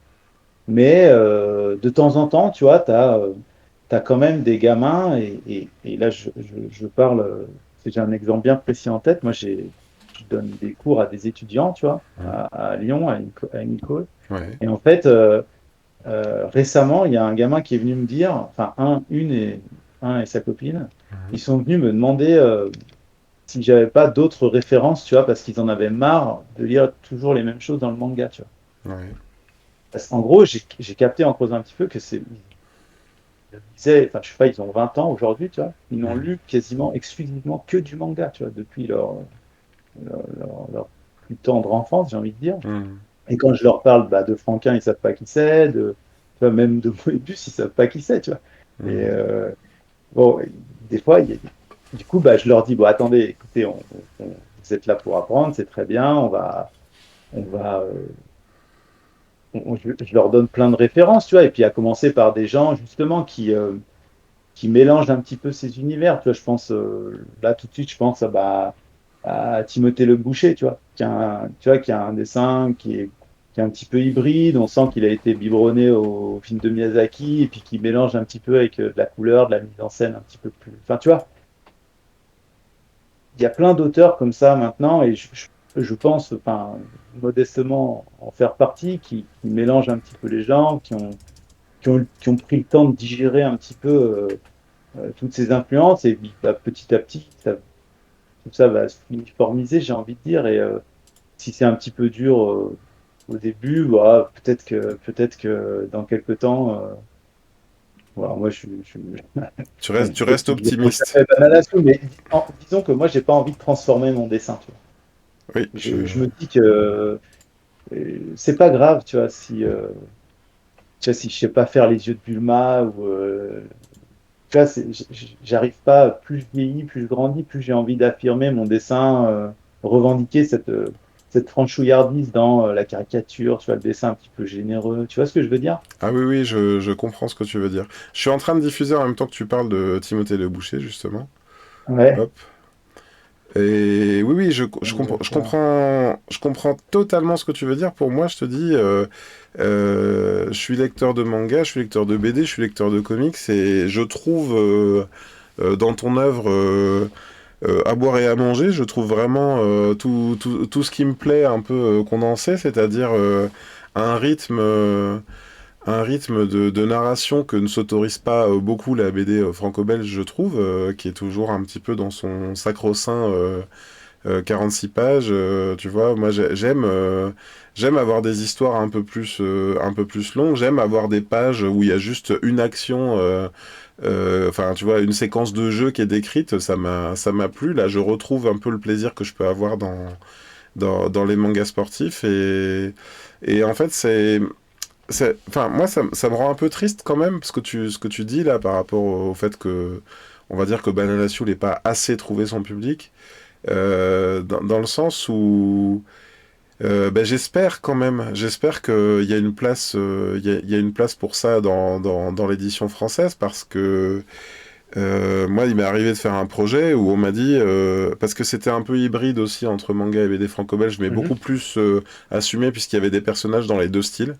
Mais de temps en temps, tu vois, t'as quand même des gamins, et là, je parle, j'ai un exemple bien précis en tête. Moi, je donne des cours à des étudiants, tu vois, mhm, à Lyon, à une école. ouais, Et en fait, récemment, il y a un gamin qui est venu me dire, enfin, un et sa copine, mhm, ils sont venus me demander si j'avais pas d'autres références, tu vois, parce qu'ils en avaient marre de lire toujours les mêmes choses dans le manga, tu vois. ouais, Parce qu'en gros, j'ai capté en creusant un petit peu que ils disaient, enfin, je sais pas, ils ont 20 ans aujourd'hui, tu vois, ils n'ont mhm, lu quasiment exclusivement que du manga, tu vois, depuis leur plus tendre enfance, j'ai envie de dire. mhm, Et quand je leur parle bah, de Franquin, ils savent pas qui c'est, tu vois, même de Moebius, ils savent pas qui c'est, tu vois. Et mhm. bon, des fois, du coup, bah, je leur dis, bon, attendez, écoutez, vous êtes là pour apprendre, c'est très bien, on va, je leur donne plein de références, tu vois, et puis à commencer par des gens justement qui mélangent un petit peu ces univers, tu vois. Je pense là tout de suite, je pense à Timothée Le Boucher, tu vois, qui a un dessin qui est un petit peu hybride. On sent qu'il a été biberonné au film de Miyazaki et puis qui mélange un petit peu avec de la couleur, de la mise en scène un petit peu plus. Enfin, tu vois, il y a plein d'auteurs comme ça maintenant et je pense, enfin, modestement en faire partie, qui mélangent un petit peu les genres, qui ont pris le temps de digérer un petit peu toutes ces influences et puis, bah, petit à petit, tout ça va se uniformiser, j'ai envie de dire. Et si c'est un petit peu dur au début, bah, peut-être que dans quelques temps, voilà, moi bon, Tu restes je décroche optimiste. jamais banal là-dessus, mais disons que moi, j'ai pas envie de transformer mon dessin. Tu vois. Oui, Je me dis que c'est pas grave, tu vois, si je sais pas faire les yeux de Bulma ou tu vois, j'arrive pas, plus je vieillis, plus je grandis, plus j'ai envie d'affirmer mon dessin, revendiquer cette franchouillardise dans la caricature, tu vois, le dessin un petit peu généreux. Tu vois ce que je veux dire? ah oui, oui, je comprends ce que tu veux dire. Je suis en train de diffuser en même temps que tu parles de Timothée Le Boucher, justement. Ouais. Hop. Et oui, oui, je comprends totalement ce que tu veux dire. Pour moi, je te dis, je suis lecteur de manga, je suis lecteur de BD, je suis lecteur de comics, et je trouve dans ton œuvre à boire et à manger, je trouve vraiment tout ce qui me plaît un peu condensé, c'est-à-dire un rythme de narration que ne s'autorise pas beaucoup la BD franco-belge, je trouve, qui est toujours un petit peu dans son sacro-saint 46 pages, tu vois. Moi, j'aime avoir des histoires un peu plus longues. J'aime avoir des pages où il y a juste une action, enfin, tu vois, une séquence de jeu qui est décrite. Ça m'a plu. Là, je retrouve un peu le plaisir que je peux avoir dans les mangas sportifs. Et en fait, enfin, moi, ça me rend un peu triste quand même, ce que tu dis là par rapport au fait que, on va dire que Banana Soul n'est pas assez trouvé son public. Dans le sens où ben, j'espère quand même, j'espère qu'il y a une place, il y a une place pour ça dans l'édition française parce que moi, il m'est arrivé de faire un projet où on m'a dit, parce que c'était un peu hybride aussi entre manga et BD franco-belge, mais beaucoup Mhm. plus assumé puisqu'il y avait des personnages dans les deux styles.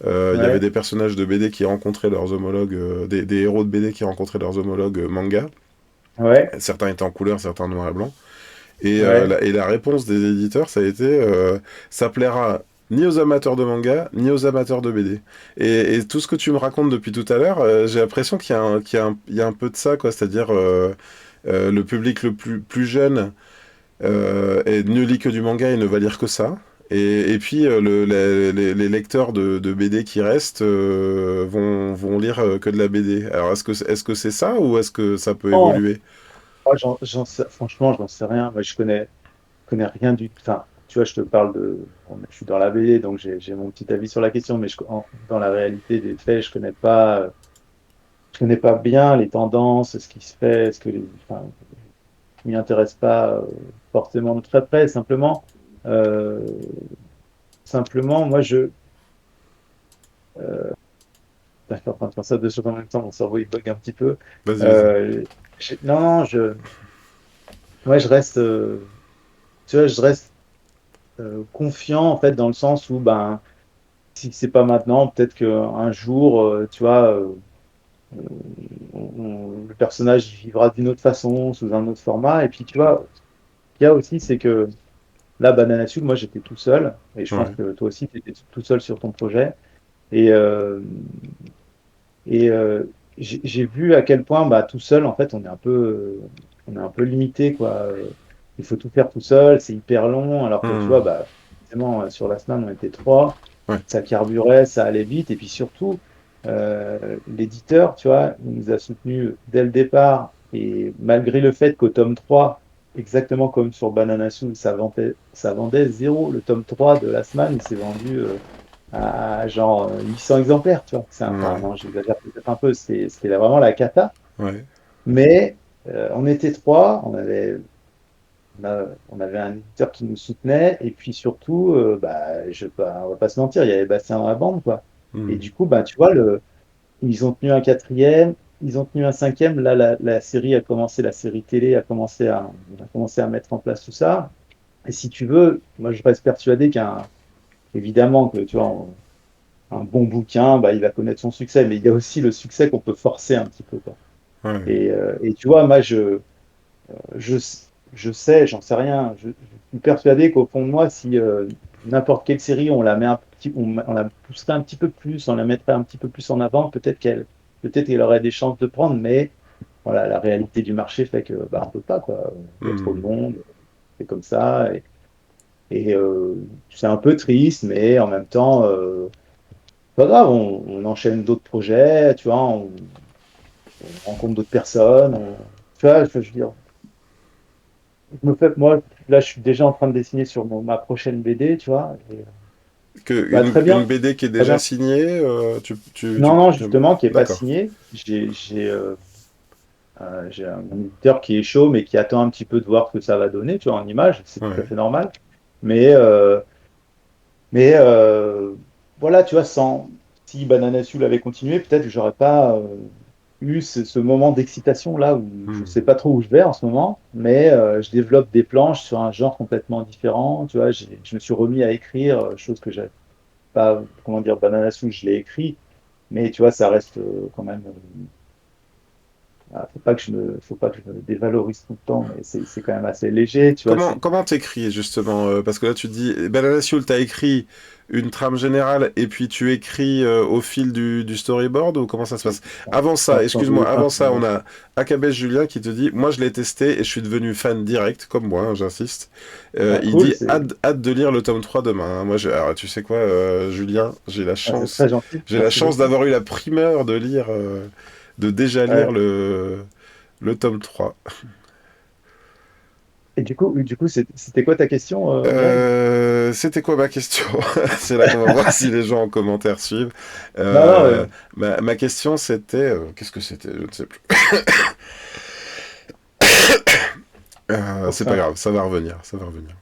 Il y avait Ouais. des personnages de BD qui rencontraient leurs homologues, des héros de BD qui rencontraient leurs homologues manga. Ouais. Certains étaient en couleur, certains noir et blanc. Ouais. Et la réponse des éditeurs, ça a été ça plaira ni aux amateurs de manga, ni aux amateurs de BD. Et tout ce que tu me racontes depuis tout à l'heure, j'ai l'impression il y a un peu de ça, quoi. C'est-à-dire le public plus jeune ne lit que du manga et ne va lire que ça. Et puis les lecteurs de BD qui restent vont lire que de la BD. Alors est-ce que c'est ça ou est-ce que ça peut Non, évoluer? Moi, franchement, j'en sais rien. Moi, je connais rien du tout. Enfin, tu vois, je te parle je suis dans la BD, donc j'ai mon petit avis sur la question, mais dans la réalité des faits, je connais pas bien les tendances, ce qui se fait, enfin, je m'y intéresse pas forcément de très près. Euh, simplement, moi, euh, je suis en train de faire ça deux choses en même temps, mon cerveau il bug un petit peu. Vas-y, vas-y. Euh, non, non, ouais, tu vois, je reste confiant en fait dans le sens où ben si c'est pas maintenant, peut-être qu'un jour, tu vois, le personnage vivra d'une autre façon, sous un autre format. Et puis tu vois, ce qu'il y a aussi, c'est que là, Banana Sud, moi j'étais tout seul, et je pense Ouais, que toi aussi, tu étais tout seul sur ton projet. Et, euh, et j'ai vu à quel point bah, tout seul, en fait, on est un peu limité, quoi. Il faut tout faire tout seul, c'est hyper long, alors que tu vois, hmm, bah, forcément, sur la semaine, on était trois, ouais, ça carburait, ça allait vite, et puis surtout, l'éditeur, tu vois, il nous a soutenus dès le départ, et malgré le fait qu'au tome 3 exactement comme sur Banana Soul, ça vendait zéro, le tome 3 de la semaine, il s'est vendu à genre 800 exemplaires, tu vois. Enfin, ouais, non, j'exagère peut-être un peu, c'était vraiment la cata. ouais. Mais on était trois, on avait un éditeur qui nous soutenait, et puis surtout, bah, on va pas se mentir, il y avait Bastien dans la bande, quoi. Et Hmm. du coup, bah, tu vois, ils ont tenu un quatrième, ils ont tenu un cinquième. Là, la série a commencé, la série télé on a commencé à mettre en place tout ça. Et si tu veux, moi, je reste persuadé évidemment, que tu vois, un bon bouquin, bah, il va connaître son succès, mais il y a aussi le succès qu'on peut forcer un petit peu, quoi. Ouais. Et tu vois, moi, je, je sais, j'en sais rien. Je suis persuadé qu'au fond de moi, si n'importe quelle série, on la pousserait un petit peu plus, on la mettrait un petit peu plus en avant, peut-être qu'elle aurait des chances de prendre, mais voilà, la réalité du marché fait que bah, on peut pas, quoi. Il y a trop de Hmm. monde, c'est comme ça, et c'est un peu triste, mais en même temps, pas grave, on enchaîne d'autres projets, tu vois, on rencontre d'autres personnes, tu vois, je veux dire, moi, là, je suis déjà en train de dessiner sur ma prochaine BD, tu vois. Bah, très Une bien, BD qui est très déjà bien. signée, Non, non, justement, qui n'est pas D'accord. signé. J'ai un éditeur qui est chaud, mais qui attend un petit peu de voir ce que ça va donner, tu vois, en image. C'est tout à Ouais. fait normal. Mais voilà, tu vois, si Banana Soul avait continué, peut-être que j'aurais pas eu ce moment d'excitation là où je Hmm. sais pas trop où je vais en ce moment, mais je développe des planches sur un genre complètement différent. Tu vois, je me suis remis à écrire, chose que j'avais pas, comment dire, Banana Soul, je l'ai écrit, mais tu vois, ça reste quand même. Faut pas que je me dévalorise tout le temps, mais c'est quand même assez léger, tu vois. Comment t'écris justement parce que là tu dis Banana Soul, t'as écrit une trame générale et puis tu écris au fil du storyboard ou comment ça se passe? Avant ça, excuse-moi, avant ça, on a Akabes Julien qui te dit moi je l'ai testé et je suis devenu fan direct, comme moi, hein, j'insiste. Ah, Il cool, dit hâte de lire le tome 3 demain, hein. Moi, alors, tu sais quoi, Julien, c'est très gentil, j'ai la merci chance beaucoup. d'avoir eu la primeur de déjà lire Ouais. le tome 3. Et du coup, c'était quoi ta question, Greg? C'était quoi ma question? C'est là qu'on va voir si les gens en commentaire suivent. Non, non, Euh, ma question c'était... qu'est-ce que c'était? Je ne sais plus. C'est pas enfin, grave, ça va revenir, ça va revenir.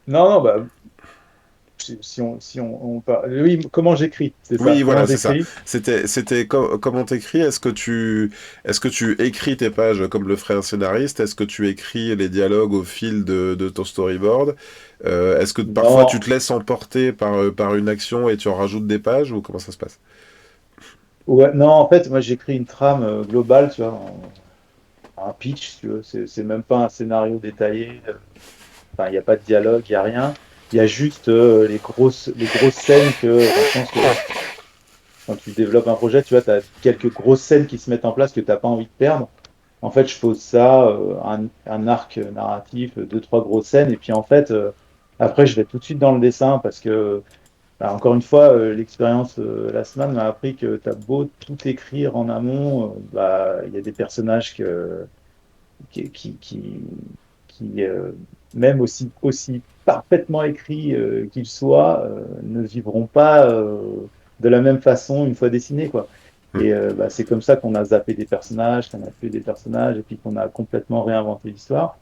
non, non, bah, si on parle, oui, comment j'écris, c'est ça, Oui, comment voilà, c'est ça. j'écris. C'était comment t'écris? Est-ce que tu écris tes pages comme le ferait un scénariste? Est-ce que tu écris les dialogues au fil de ton storyboard? Est-ce que parfois tu Non, te laisses emporter par une action et tu en rajoutes des pages ou comment ça se passe? ouais, non, en fait, moi, j'écris une trame globale, tu vois, un pitch, si tu veux. C'est même pas un scénario détaillé. Enfin, il n'y a pas de dialogue, il n'y a rien. Il y a juste les grosses scènes enfin, je pense que quand tu développes un projet, tu vois, tu as quelques grosses scènes qui se mettent en place que tu n'as pas envie de perdre. En fait, je pose ça, un arc narratif, deux, trois grosses scènes, et puis en fait, après, je vais tout de suite dans le dessin parce que, bah, encore une fois, l'expérience la semaine m'a appris que tu as beau tout écrire en amont, bah, il y a des personnages qui, qui, qui, qui, même aussi parfaitement écrits qu'ils soient, ne vivront pas de la même façon une fois dessinés, quoi. Hmm. Et bah, c'est comme ça qu'on a zappé des personnages, qu'on a tué des personnages, et puis qu'on a complètement réinventé l'histoire.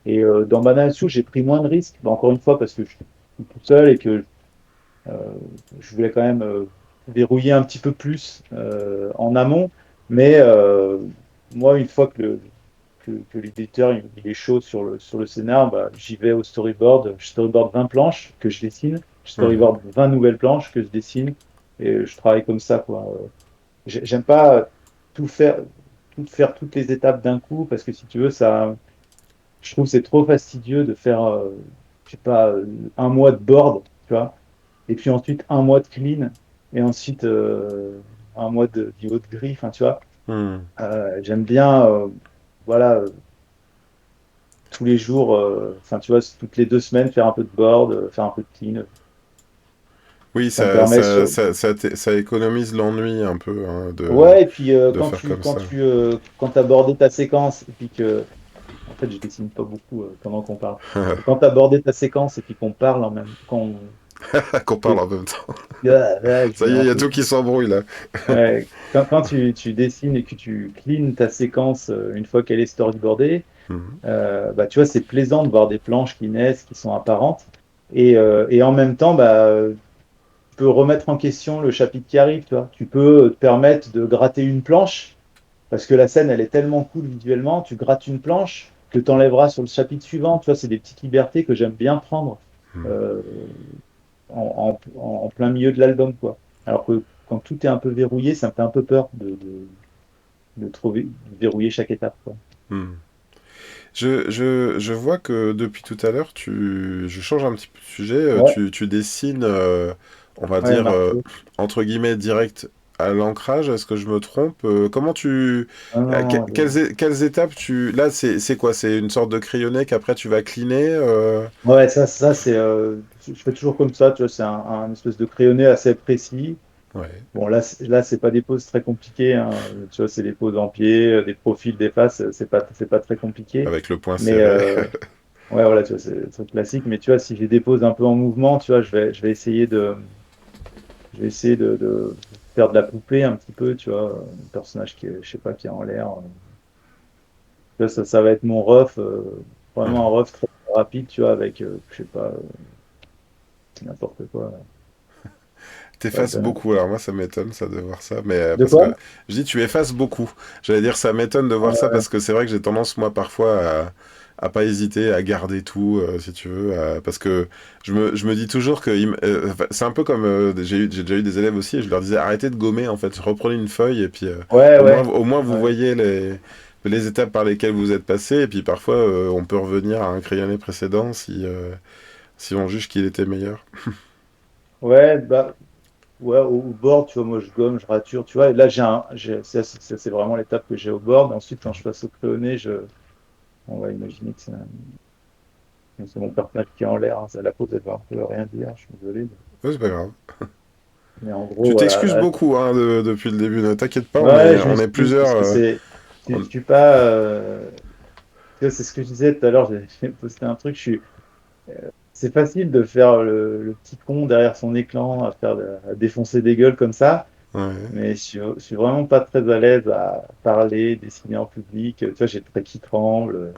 Et dans Banana Souche, j'ai pris moins de risques, bah, encore une fois, parce que je suis tout seul et que euh, je voulais quand même verrouiller un petit peu plus en amont. Mais moi, une fois que l'éditeur il est chaud sur le scénar, bah, j'y vais au storyboard. Je storyboard 20 planches que je dessine. Je Mhm. storyboard 20 nouvelles planches que je dessine. Et je travaille comme ça, quoi. J'aime pas tout faire, toutes les étapes d'un coup, parce que si tu veux, je trouve que c'est trop fastidieux de faire, je sais pas, un mois de board, tu vois, et puis ensuite un mois de clean, et ensuite un mois de niveau de gris, enfin, tu vois. Hmm. J'aime bien, voilà, tous les jours, enfin, tu vois, toutes les 2 semaines, faire un peu de board, faire un peu de clean. Oui, Ça me permet sur. ça économise l'ennui un peu hein, Ouais, et puis de faire comme ça. quand tu abordé ta séquence, et puis que en fait, je dessine pas beaucoup pendant qu'on parle. Et quand tu abordé ta séquence et puis qu'on parle en même qu'on Qu'on parle que- en même temps. je Ça y est, il y mélange a tout. tout qui s'embrouille là. Ouais, quand tu dessines et que tu cleans ta séquence une fois qu'elle est storyboardée, Mhm. bah, tu vois, c'est plaisant de voir des planches qui naissent, qui sont apparentes. Et en même temps, bah, tu peux remettre en question le chapitre qui arrive, tu vois. Tu peux te permettre de gratter une planche parce que la scène, elle est tellement cool visuellement, tu grattes une planche que tu enlèveras sur le chapitre suivant. Tu vois, c'est des petites libertés que j'aime bien prendre euh, en plein milieu de l'album, quoi. Alors que quand tout est un peu verrouillé, ça me fait un peu peur de verrouiller chaque étape, quoi. Hmm. Je vois que depuis tout à l'heure, je change un petit peu de sujet, Ouais, tu dessines, on va ouais, dire, Marco. entre guillemets, direct à l'ancrage, est-ce que je me trompe? Comment Non, non, quelles étapes Là, c'est quoi? C'est une sorte de crayonné qu'après tu vas cleaner ouais, ça c'est. Je fais toujours comme ça, tu vois, c'est un espèce de crayonné assez précis. Ouais, Bon, là, c'est pas des poses très compliquées, hein. Tu vois, c'est des poses en pied, des profils, des faces, c'est pas très compliqué. avec le poing Mais serré. ouais, voilà, tu vois, c'est un truc classique. Mais tu vois, si j'ai des poses un peu en mouvement, tu vois, je vais essayer de faire de la poupée un petit peu, tu vois, un personnage qui est, je sais pas, qui est en l'air. Tu vois, ça va être mon rough, vraiment un rough très rapide, tu vois, avec, je sais pas, n'importe quoi. Ouais, T'effaces beaucoup, alors moi ça m'étonne ça de voir ça, mais de parce quoi? que je dis tu effaces beaucoup. J'allais dire ça m'étonne de voir ça Ouais, parce que c'est vrai que j'ai tendance moi parfois à pas hésiter à garder tout si tu veux, parce que je me dis toujours que enfin, c'est un peu comme j'ai déjà eu des élèves aussi et je leur disais arrêtez de gommer en fait, reprenez une feuille et puis ouais, ouais. au moins vous Ouais. voyez les étapes par lesquelles vous êtes passé et puis parfois on peut revenir à un crayonné précédent si on juge qu'il était meilleur. Ouais, bah, ouais, au board, tu vois, moi je gomme, je rature, tu vois. Et là, ça, c'est vraiment l'étape que j'ai au board. Ensuite, quand je passe au crayonné, on va imaginer que c'est mon personnage qui est en l'air, hein. Ça, la pose, elle va un peu rien dire, je suis désolé. Ouais, c'est pas grave. Mais en gros, Tu voilà. t'excuses beaucoup hein, depuis le début, ne t'inquiète pas, Ouais, je on est m'excuse plusieurs. parce que je On- suis pas. Tu vois, c'est ce que je disais tout à l'heure, j'ai posté un truc, c'est facile de faire le petit con derrière son écran, à défoncer des gueules comme ça. ouais. Mais je suis vraiment pas très à l'aise à parler, dessiner en public. Tu vois, j'ai le trait qui tremble.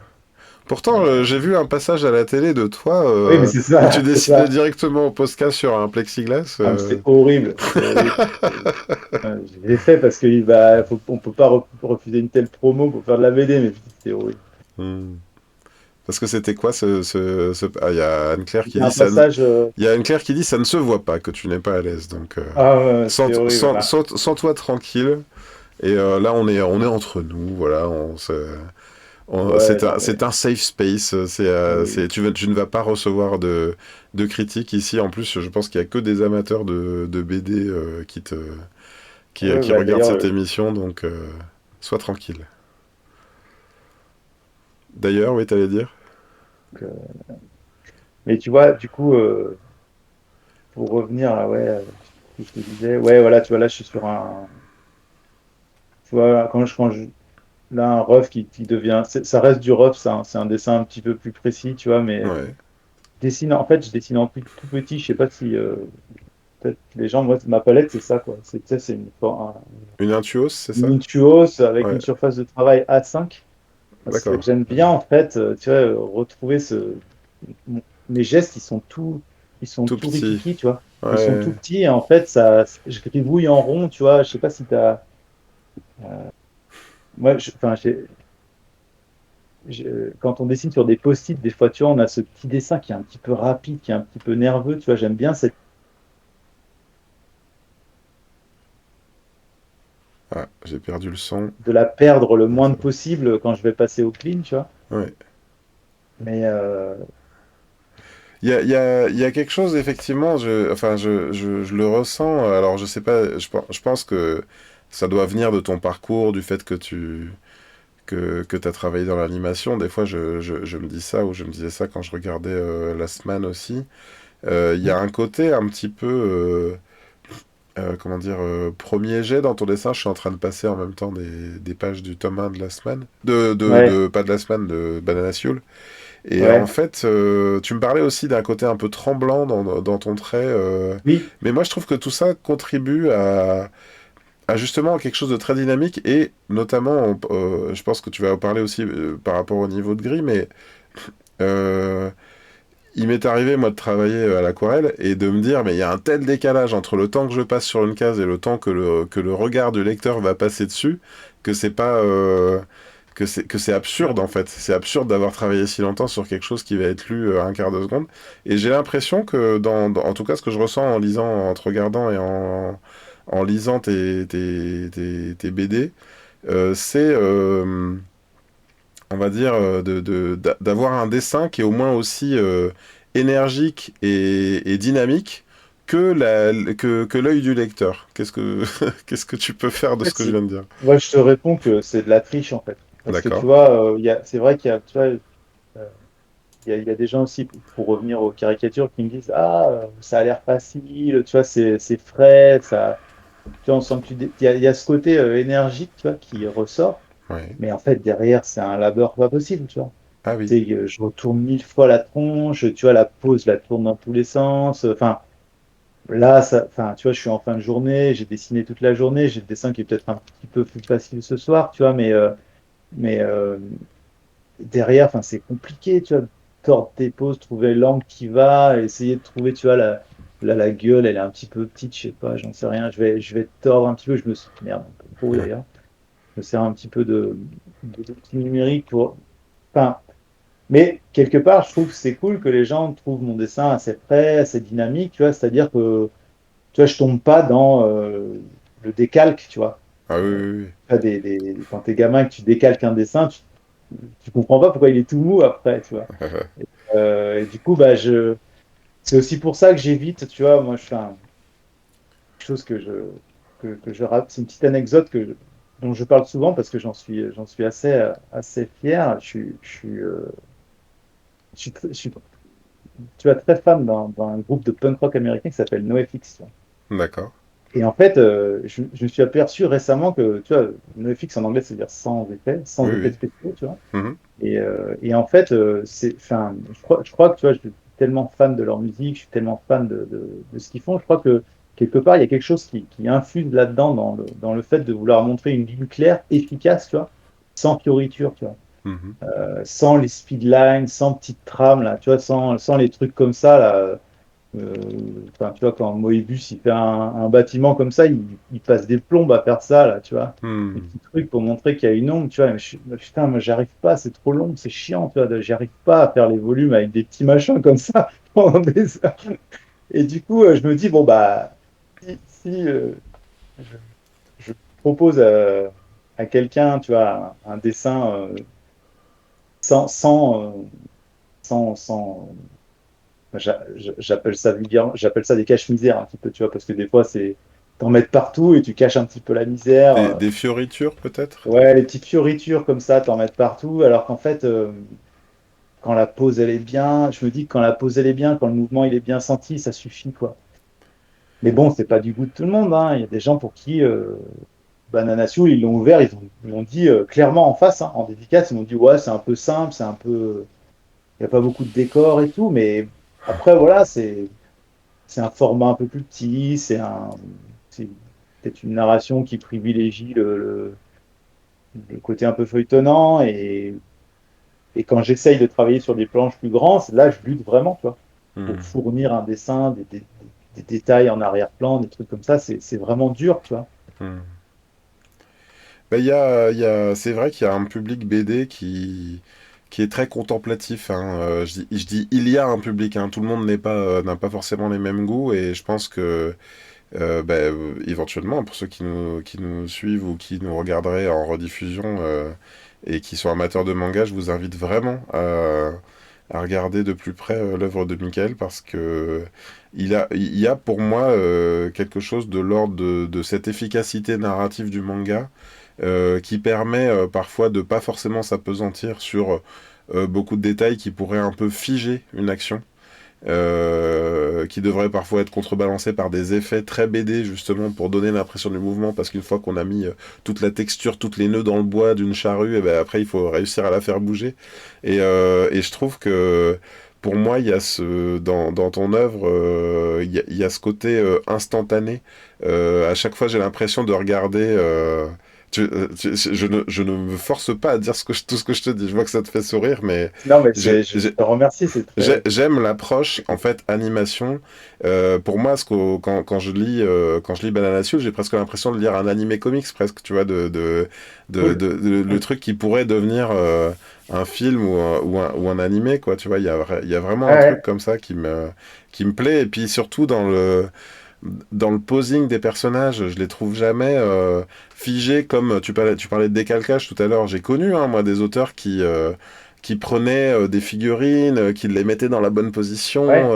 Pourtant, j'ai vu un passage à la télé de toi Oui, mais c'est où tu ça, c'est dessinais ça. directement au podcast sur un plexiglas. Ah, mais c'est horrible, c'est horrible. Je l'ai fait parce que bah, on peut pas refuser une telle promo pour faire de la BD, mais putain, c'était horrible. Hmm. Parce que c'était quoi Ah, il y a Anne-Claire qui C'était dit un passage. il y a Anne-Claire qui dit ça ne se voit pas que tu n'es pas à l'aise. Donc, Ah, ouais, c'était horrible. sens-toi tranquille. Et là, on est entre nous. Voilà, Ouais, non, c'est mais un safe space. oui. Tu ne vas pas recevoir de critiques ici. En plus, je pense qu'il y a que des amateurs de BD Ouais, qui bah, regardent d'ailleurs, cette émission. Donc, sois tranquille. D'ailleurs, oui, t'allais dire. euh, mais tu vois, du coup, pour revenir à ouais, ce que je te disais, ouais, voilà, tu vois, là, je suis sur un. Tu vois, quand je là, un rough qui devient. Ça reste du rough, c'est un dessin un petit peu plus précis, tu vois, mais Ouais. en fait, je dessine en tout petit. Je sais pas si peut-être les gens, moi, ma palette, c'est ça, quoi. C'est, tu sais, c'est Une Intuos, c'est une ça? Intuos avec Ouais, une surface de travail A5. Parce que d'accord. j'aime bien, en fait, tu vois, retrouver mes gestes, ils sont Tout tout petit. rikiki, tu vois. Ils sont tout Ouais. petits et en fait, je gribouille en rond, tu vois. Je sais pas si t'as. Moi, enfin, quand on dessine sur des post-it, des fois, tu vois, on a ce petit dessin qui est un petit peu rapide, qui est un petit peu nerveux, tu vois. J'aime bien cette Ah, j'ai perdu le son. de la perdre le Ah, moins ça va. possible quand je vais passer au clean, tu vois. Ouais. Mais Il y a quelque chose, effectivement, enfin, je le ressens. Alors, je sais pas, je pense que ça doit venir de ton parcours, du fait que tu as travaillé dans l'animation. Des fois, je me dis ça, ou je me disais ça quand je regardais Last Man aussi. Il y a un côté un petit peu, comment dire, premier jet dans ton dessin. Je suis en train de passer en même temps des pages du tome 1 de Last Man. ouais, Pas de Last Man, de Banana Soul. Et en ouais, fait, tu me parlais aussi d'un côté un peu tremblant dans ton trait. oui, Mais moi, je trouve que tout ça contribue à justement quelque chose de très dynamique. Et notamment, je pense que tu vas en parler aussi par rapport au niveau de gris, mais euh, il m'est arrivé, moi, de travailler à l'aquarelle et de me dire, mais il y a un tel décalage entre le temps que je passe sur une case et le temps que le regard du lecteur va passer dessus, que c'est pas... que c'est absurde en fait. C'est absurde d'avoir travaillé si longtemps sur quelque chose qui va être lu un quart de seconde. Et j'ai l'impression que, en tout cas, ce que je ressens en lisant, en te regardant et en lisant tes BD, c'est, on va dire, d'avoir un dessin qui est au moins aussi énergique et dynamique que l'œil du lecteur. Qu'est-ce que tu peux faire en de fait, ce que je viens de dire? moi, je te réponds que c'est de la triche, en fait. Parce que tu D'accord. vois, c'est vrai qu'il y a, tu vois, il y a des gens aussi, pour revenir aux caricatures, qui me disent, ah, ça a l'air facile, tu vois, c'est frais, ça, tu vois, on sent que il y a ce côté énergique, tu vois, qui ressort. Ouais. Mais en fait, derrière, c'est un labeur pas possible, tu vois. Ah oui. Tu sais, je retourne 1000 fois la tronche, tu vois, la pose, la tourne dans tous les sens. Enfin, là, enfin, tu vois, je suis en fin de journée, j'ai dessiné toute la journée, j'ai le dessin qui est peut-être un petit peu plus facile ce soir, tu vois, mais derrière, enfin, c'est compliqué, tu vois, de tordre tes poses, trouver l'angle qui va, essayer de trouver, tu vois, la gueule, elle est un petit peu petite, je sais pas, j'en sais rien, je vais tordre un petit peu, merde, un peu trop d'ailleurs, je me sers un petit peu d'outils numériques pour, enfin, mais quelque part, je trouve que c'est cool que les gens trouvent mon dessin assez frais, assez dynamique, tu vois, c'est-à-dire que, tu vois, je tombe pas dans le décalque, tu vois. Ah oui, oui, Tu vois, quand t'es gamin et que tu décalques un dessin, tu comprends pas pourquoi il est tout mou après, tu vois. oui. Et du coup, bah, c'est aussi pour ça que j'évite, tu vois, moi, je fais quelque chose que c'est une petite anecdote dont je parle souvent parce que j'en suis assez fier. Je suis, tu vois, très fan d'un groupe de punk rock américain qui s'appelle NoFX. Tu vois. D'accord. Et en fait, je me suis aperçu récemment que, tu vois, NoFX en anglais, c'est-à-dire Oui, sans effets oui. spéciaux, tu vois. Mhm. Et en fait, enfin, je crois que tu vois, je suis tellement fan de leur musique, je suis tellement fan de ce qu'ils font. Je crois que quelque part, il y a quelque chose qui infuse là-dedans dans le fait de vouloir montrer une ligne claire, efficace, tu vois, sans fioriture, tu vois, Mhm. sans les speedlines, sans petites trames, là, tu vois, sans les trucs comme ça, là. Enfin, tu vois, quand Moebius il fait un bâtiment comme ça, il passe des plombes à faire ça, là, tu vois. Des Hmm. petits trucs pour montrer qu'il y a une ombre, tu vois. Mais putain, moi, j'arrive pas, c'est trop long, c'est chiant, tu vois. J'arrive pas à faire les volumes avec des petits machins comme ça pendant des heures. Et du coup, je me dis, bon, bah, si je, je propose à quelqu'un, tu vois, un dessin sans, sans, sans, j'appelle ça vulgairement, j'appelle ça des caches-misères un petit peu, tu vois, parce que des fois, c'est t'en mettre partout et tu caches un petit peu la misère. Des fioritures, peut-être? Ouais, les petites fioritures comme ça, t'en mettre partout, alors qu'en fait, quand la pose, elle est bien, je me dis que quand la pose, elle est bien, quand le mouvement, il est bien senti, ça suffit, quoi. Mais bon, c'est pas du goût de tout le monde, hein. Il y a des gens pour qui Banana Soul, ils l'ont ouvert, ils m'ont dit clairement en face, hein, en dédicace, ils m'ont dit ouais, c'est un peu simple, il n'y a pas beaucoup de décors et tout, mais après voilà, c'est un format un peu plus petit, c'est peut-être une narration qui privilégie le côté un peu feuilletonnant et quand j'essaye de travailler sur des planches plus grandes, là je lutte vraiment, tu vois, pour Hmm. fournir un dessin, des détails en arrière-plan, des trucs comme ça, c'est vraiment dur, tu vois. Hmm. Bah, c'est vrai qu'il y a un public BD qui est très contemplatif, hein. Je dis il y a un public, hein. Tout le monde n'a pas forcément les mêmes goûts, et je pense que éventuellement, pour ceux qui nous suivent ou qui nous regarderaient en rediffusion et qui sont amateurs de manga, je vous invite vraiment à regarder de plus près l'œuvre de Michael, parce que il y a pour moi quelque chose de l'ordre de cette efficacité narrative du manga qui permet parfois de pas forcément s'apesantir sur beaucoup de détails qui pourraient un peu figer une action, qui devrait parfois être contrebalancé par des effets très BD, justement pour donner l'impression du mouvement, parce qu'une fois qu'on a mis toute la texture, toutes les nœuds dans le bois d'une charrue, et ben après il faut réussir à la faire bouger. Et je trouve que pour moi, il y a dans ton œuvre, il y a ce côté instantané. À chaque fois, j'ai l'impression de regarder. Je ne me force pas à dire tout ce que je te dis. Je vois que ça te fait sourire, mais Non, mais j'ai je te remercie, c'est très. j'aime l'approche en fait animation. Pour moi, quand je lis Banana Soul, j'ai presque l'impression de lire un animé comics presque, tu vois, Cool. le truc qui pourrait devenir un film ou un animé, quoi. Tu vois, il y a vraiment Ouais, un truc ouais, comme ça qui me plaît, et puis surtout dans le posing des personnages, je les trouve jamais figés, comme tu parlais de décalcage tout à l'heure. J'ai connu, hein, moi, des auteurs qui prenaient des figurines, qui les mettaient dans la bonne position, ouais.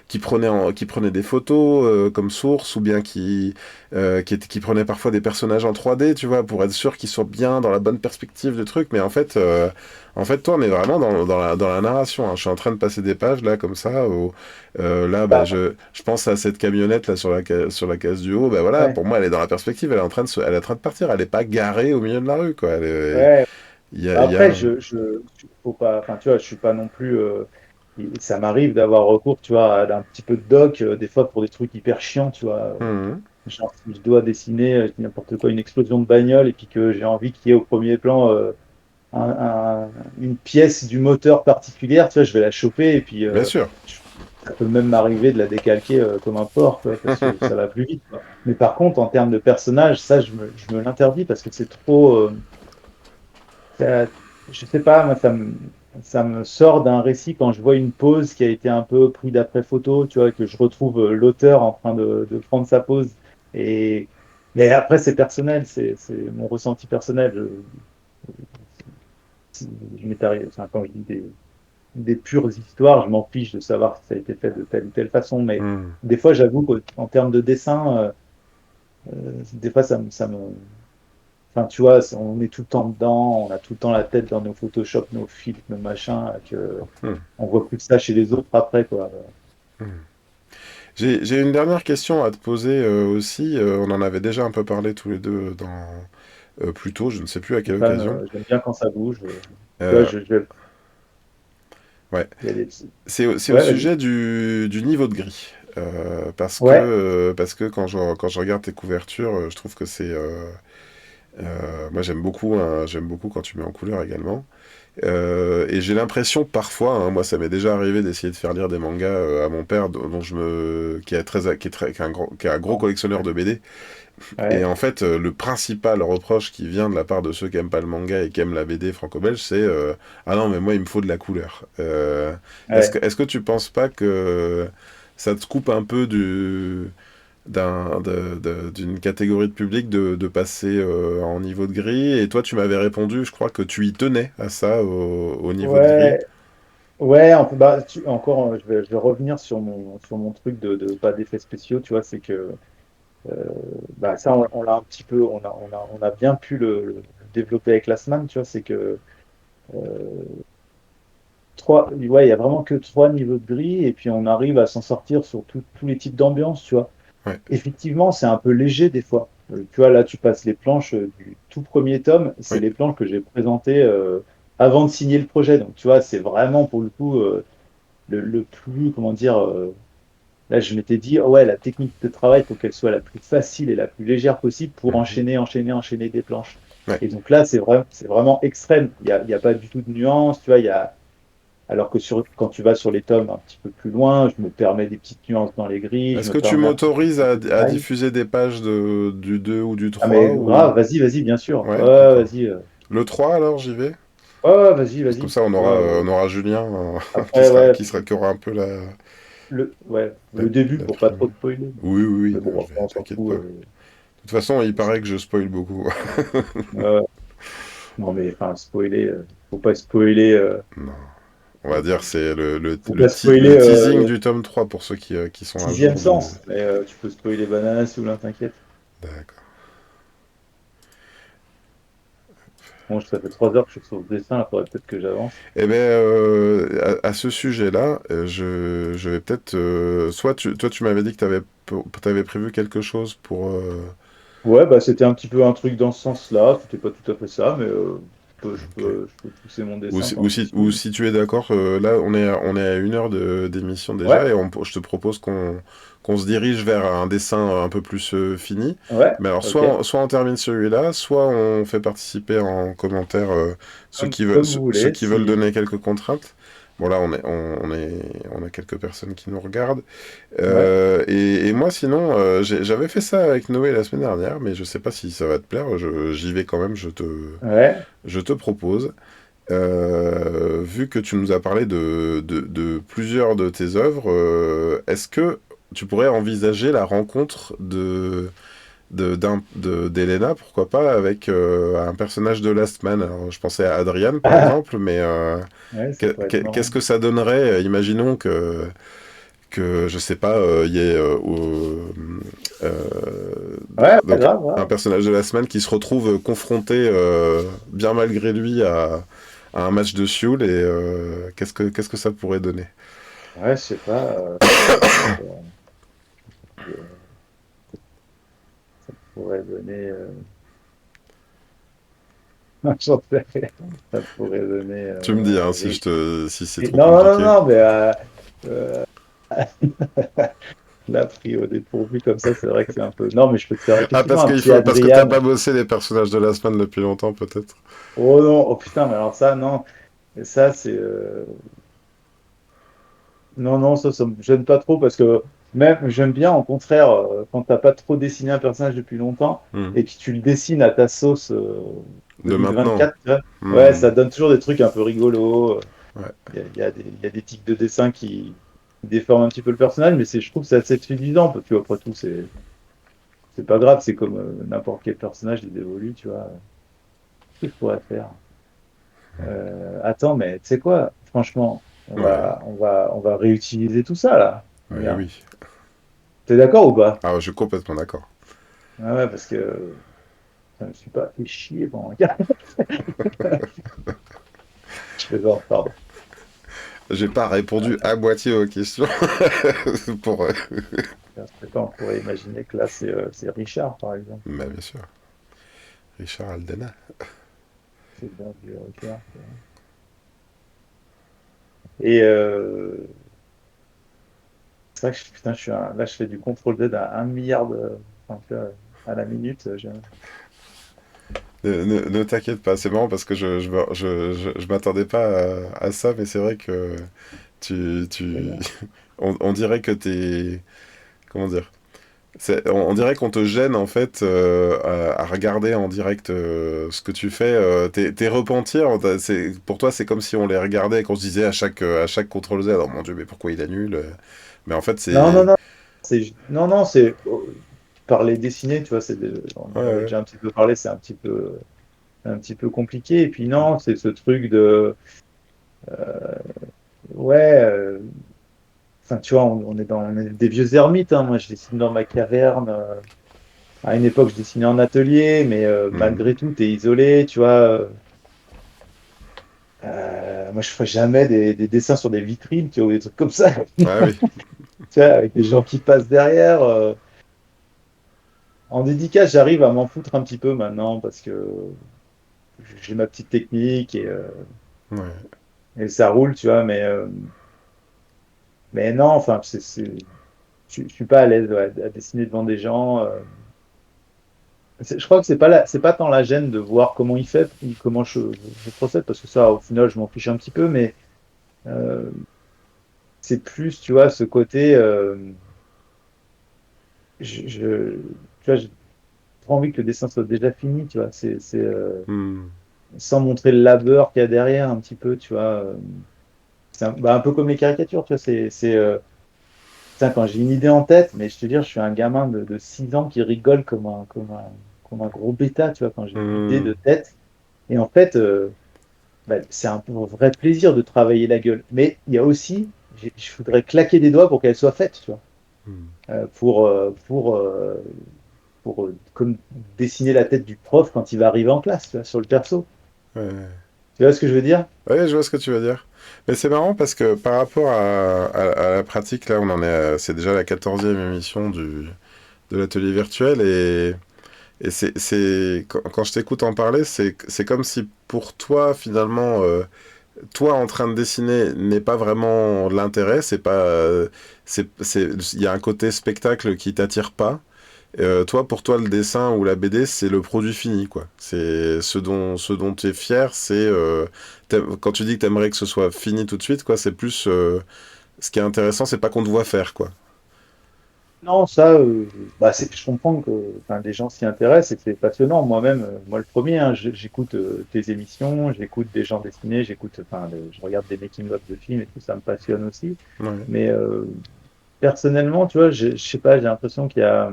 qui prenaient des photos comme source, ou bien qui prenaient parfois des personnages en 3D, tu vois, pour être sûr qu'ils soient bien dans la bonne perspective du truc. Mais en fait, toi, on est vraiment dans la narration, hein. Je suis en train de passer des pages là, comme ça, là, bah, Bah, je pense à cette camionnette là sur la case du haut. Bah voilà, ouais, pour moi, elle est dans la perspective, elle est en train de partir. Elle est pas garée au milieu de la rue, quoi. ouais. Il y Après, a... faut pas, enfin, tu vois, je suis pas non plus. Ça m'arrive d'avoir recours, tu vois, à un petit peu de doc, des fois pour des trucs hyper chiants, tu vois. Mhm. Genre, si je dois dessiner n'importe quoi, une explosion de bagnole, et puis que j'ai envie qu'il y ait au premier plan une pièce du moteur particulière, tu vois, je vais la choper, et puis Bien sûr. ça peut même m'arriver de la décalquer comme un porc, quoi, parce que ça va plus vite, quoi. Mais par contre, en termes de personnage, ça, je me l'interdis parce que c'est trop. Ça- je sais pas, moi, ça me sort d'un récit quand je vois une pose qui a été un peu pris d'après photo, tu vois, que je retrouve l'auteur en train de prendre sa pose. Et, mais après, c'est personnel, c'est mon ressenti personnel. Je m'est arrivé, enfin, quand je dis des pures histoires, je m'en fiche de savoir si ça a été fait de telle ou telle façon. Mais Mhm. des fois, j'avoue qu'en termes de dessin, des fois, ça me, enfin, tu vois, on est tout le temps dedans, on a tout le temps la tête dans nos Photoshop, nos filtres, nos machins, Mhm. on voit plus que ça chez les autres après, quoi. Mhm. J'ai une dernière question à te poser aussi. On en avait déjà un peu parlé tous les deux plus tôt, je ne sais plus à quelle occasion. J'aime bien quand ça bouge. Tu vois, Euh, ouais. il y a des... C'est au Ouais, vas-y. sujet du niveau de gris. Ouais, Parce que quand je regarde tes couvertures, je trouve que moi j'aime beaucoup, hein, j'aime beaucoup quand tu mets en couleur également. Et j'ai l'impression parfois, hein, moi ça m'est déjà arrivé d'essayer de faire lire des mangas à mon père, qui est un gros collectionneur de BD. Et ouais, en fait, le principal reproche qui vient de la part de ceux qui aiment pas le manga et qui aiment la BD franco-belge, c'est ah non, mais moi il me faut de la couleur. ouais. Est-ce que tu penses pas que ça te coupe un peu d'une catégorie de public de passer en niveau de gris? Et toi, tu m'avais répondu, je crois que tu y tenais à ça, au niveau de gris. Ouais, ouais, bah, encore, je vais revenir sur mon truc de pas d'effets spéciaux, tu vois, c'est que bah, ça, on l'a un petit peu, on a bien pu le développer avec la semaine, tu vois, c'est que ouais, il y a vraiment que trois niveaux de gris et puis on arrive à s'en sortir sur tous les types d'ambiance, tu vois. Ouais. Effectivement, c'est un peu léger des fois. Tu vois, là, tu passes les planches du tout premier tome, c'est Oui. les planches que j'ai présentées avant de signer le projet. Donc, tu vois, c'est vraiment pour le coup le plus, comment dire, là, je m'étais dit, oh ouais, la technique de travail, il faut qu'elle soit la plus facile et la plus légère possible pour Mhm. enchaîner des planches. Ouais. Et donc là, c'est vraiment extrême. Il y a pas du tout de nuance, tu vois, il y a, alors que quand tu vas sur les tomes un petit peu plus loin, je me permets des petites nuances dans les grilles, je Est-ce me que tu permets un petit peu m'autorises plus de à détails. diffuser des pages du 2 ou du Ah, 3 mais ou... grave, vas-y, bien sûr. Ouais, Ouais, d'accord. vas-y. Le 3 alors, j'y vais? Ouais, Comme vas-y. ça, Tu vois, on aura Julien après, ouais, qui aura un peu la, le début la pour pas trop primeur. spoiler. Oui, oui, Mais oui, bon, je après, vais, on s'en t'inquiète fout. pas. De toute façon, il paraît que je spoil beaucoup. Euh, non, mais enfin, spoiler, faut pas spoiler. Non. On va dire c'est Faut pas le spoiler teasing du tome 3 pour ceux qui sont à sixième jour de... sens. Mais tu peux spoiler Banana Soul, hein, t'inquiète. D'accord. Bon, ça fait 3 heures que je suis sur ce dessin, il faudrait peut-être que j'avance. Eh bien, à ce sujet-là, je vais peut-être... toi, tu m'avais dit que tu avais prévu quelque chose pour... Ouais, bah c'était un petit peu un truc dans ce sens-là. C'était pas tout à fait ça, mais ok. je peux pousser mon dessin tant que j'y Ou suis. si tu es d'accord, là on est à 1 heure d'émission déjà Ouais, et je te propose qu'on se dirige vers un dessin un peu plus fini. ouais, Mais alors ok. soit on termine celui-là, soit on fait participer en commentaire Comme vous ceux voulez. qui veulent Si... donner quelques contraintes. Bon là on a quelques personnes qui nous regardent. Ouais, Et moi sinon j'avais fait ça avec Noé la semaine dernière, mais je sais pas si ça va te plaire. J'y vais quand même. ouais. Je te propose. Vu que tu nous as parlé de plusieurs de tes œuvres, est-ce que tu pourrais envisager la rencontre d'Elena, pourquoi pas, avec un personnage de Last Man? Alors, je pensais à Adrian, par exemple, mais Ouais, ça pourrait être qu'est-ce marrant. que ça donnerait? Imaginons je sais pas, il y ait euh, Ouais, donc grave, un grave. personnage de la semaine qui se retrouve confronté, bien malgré lui, à un match de Sioule et qu'est-ce que ça pourrait donner? Ouais, je sais pas. Euh, ça pourrait donner. J'en sais rien. Ça pourrait donner. Tu me dis hein, si c'est trop compliqué. Non, mais euh, là, pris au dépourvu comme ça, c'est vrai que c'est un peu. Non, mais je peux te faire Ah effectivement un petit parce que t'as pas Adrian. bossé les personnages de la semaine depuis longtemps peut-être. Oh non, oh putain, mais alors ça, non. Et ça, c'est. Non, non, ça me gêne pas trop parce que même j'aime bien, au contraire, quand t'as pas trop dessiné un personnage depuis longtemps Hmm. et que tu le dessines à ta sauce De maintenant. 2024, tu vois, ouais, Hmm. ça donne toujours des trucs un peu rigolos. Ouais. Il y a des tics de dessin qui déforment un petit peu le personnage, mais je trouve que c'est assez séduisant parce que après tout, c'est pas grave, c'est comme n'importe quel personnage, il évolue, tu vois. Qu'est-ce que je pourrais faire? Attends, mais tu sais quoi? Franchement, Ouais. on va réutiliser tout ça là. Ouais, Regarde. oui. T'es d'accord ou pas? Ah, je suis complètement d'accord. Ah ouais, parce que ça me suis pas fait chier pendant. Je plaisante, pardon. J'ai pas répondu à moitié aux questions pour. Je sais pas, on pourrait imaginer que là, c'est Richard, par exemple. Bah, bien sûr. Richard Aldena. C'est bien vu, Richard. Et c'est vrai que putain, là, je fais du contrôle Z à 1 milliard enfin, tu vois, à la minute. Ne t'inquiète pas, c'est marrant parce que je m'attendais pas à ça, mais c'est vrai que tu, on dirait que t'es, comment dire, on dirait qu'on te gêne en fait à regarder en direct ce que tu fais. Tes repentirs, pour toi, c'est comme si on les regardait et qu'on se disait à chaque contrôle Z, oh mon Dieu, mais pourquoi il annule? Mais en fait, Non, non, c'est, non. Non, c'est par les dessiner, tu vois, on ouais, en avait ouais. déjà un petit peu parlé, c'est un petit peu compliqué. Et puis non, c'est ce truc de ouais, enfin, tu vois, on est des vieux ermites, hein. Moi, je dessine dans ma caverne. À une époque, je dessinais en atelier, mais Mhm. malgré tout, tu es isolé, tu vois. Moi, je ferais jamais des dessins sur des vitrines, tu vois, ou des trucs comme ça. Ouais, oui. Tu vois, avec des gens qui passent derrière. En dédicace, j'arrive à m'en foutre un petit peu maintenant parce que j'ai ma petite technique Ouais. et ça roule, tu vois. Mais non, enfin, je suis pas à l'aise ouais, à dessiner devant des gens. Je crois que c'est pas tant la gêne de voir comment il fait, comment je procède, parce que ça, au final, je m'en fiche un petit peu, mais euh, c'est plus, tu vois, ce côté, tu vois, j'ai trop envie que le dessin soit déjà fini, tu vois, Hmm. sans montrer le labeur qu'il y a derrière un petit peu, tu vois. C'est bah, un peu comme les caricatures, tu vois, putain, quand j'ai une idée en tête, mais je te dis, je suis un gamin de 6 ans qui rigole comme un gros bêta, tu vois, quand j'ai une idée de Hmm. tête. Et en fait, bah, c'est un peu un vrai plaisir de travailler la gueule. Mais il y a aussi, je voudrais claquer des doigts pour qu'elle soit faite, tu vois. Hmm. Euh, pour, euh, pour, euh, comme dessiner la tête du prof quand il va arriver en classe, tu vois, sur le perso. Ouais. Tu vois ce que je veux dire? Ouais, je vois ce que tu veux dire. Mais c'est marrant parce que par rapport à la pratique, là, c'est déjà la 14e émission de l'atelier virtuel et quand je t'écoute en parler, c'est comme si pour toi, finalement, toi en train de dessiner n'est pas vraiment l'intérêt, c'est pas, il y a un côté spectacle qui t'attire pas. Toi, pour toi, le dessin ou la BD, c'est le produit fini, quoi. C'est ce dont tu es fier, quand tu dis que tu aimerais que ce soit fini tout de suite, quoi. C'est plus, ce qui est intéressant, c'est pas qu'on te voit faire, quoi. Non, ça, bah, je comprends que enfin, les gens s'y intéressent et que c'est passionnant. Moi-même, moi le premier, hein, j'écoute tes émissions, j'écoute des gens dessiner, je regarde des making-of de films et tout, ça me passionne aussi. Ouais. Mais personnellement, tu vois, je sais pas, j'ai l'impression qu'il y a,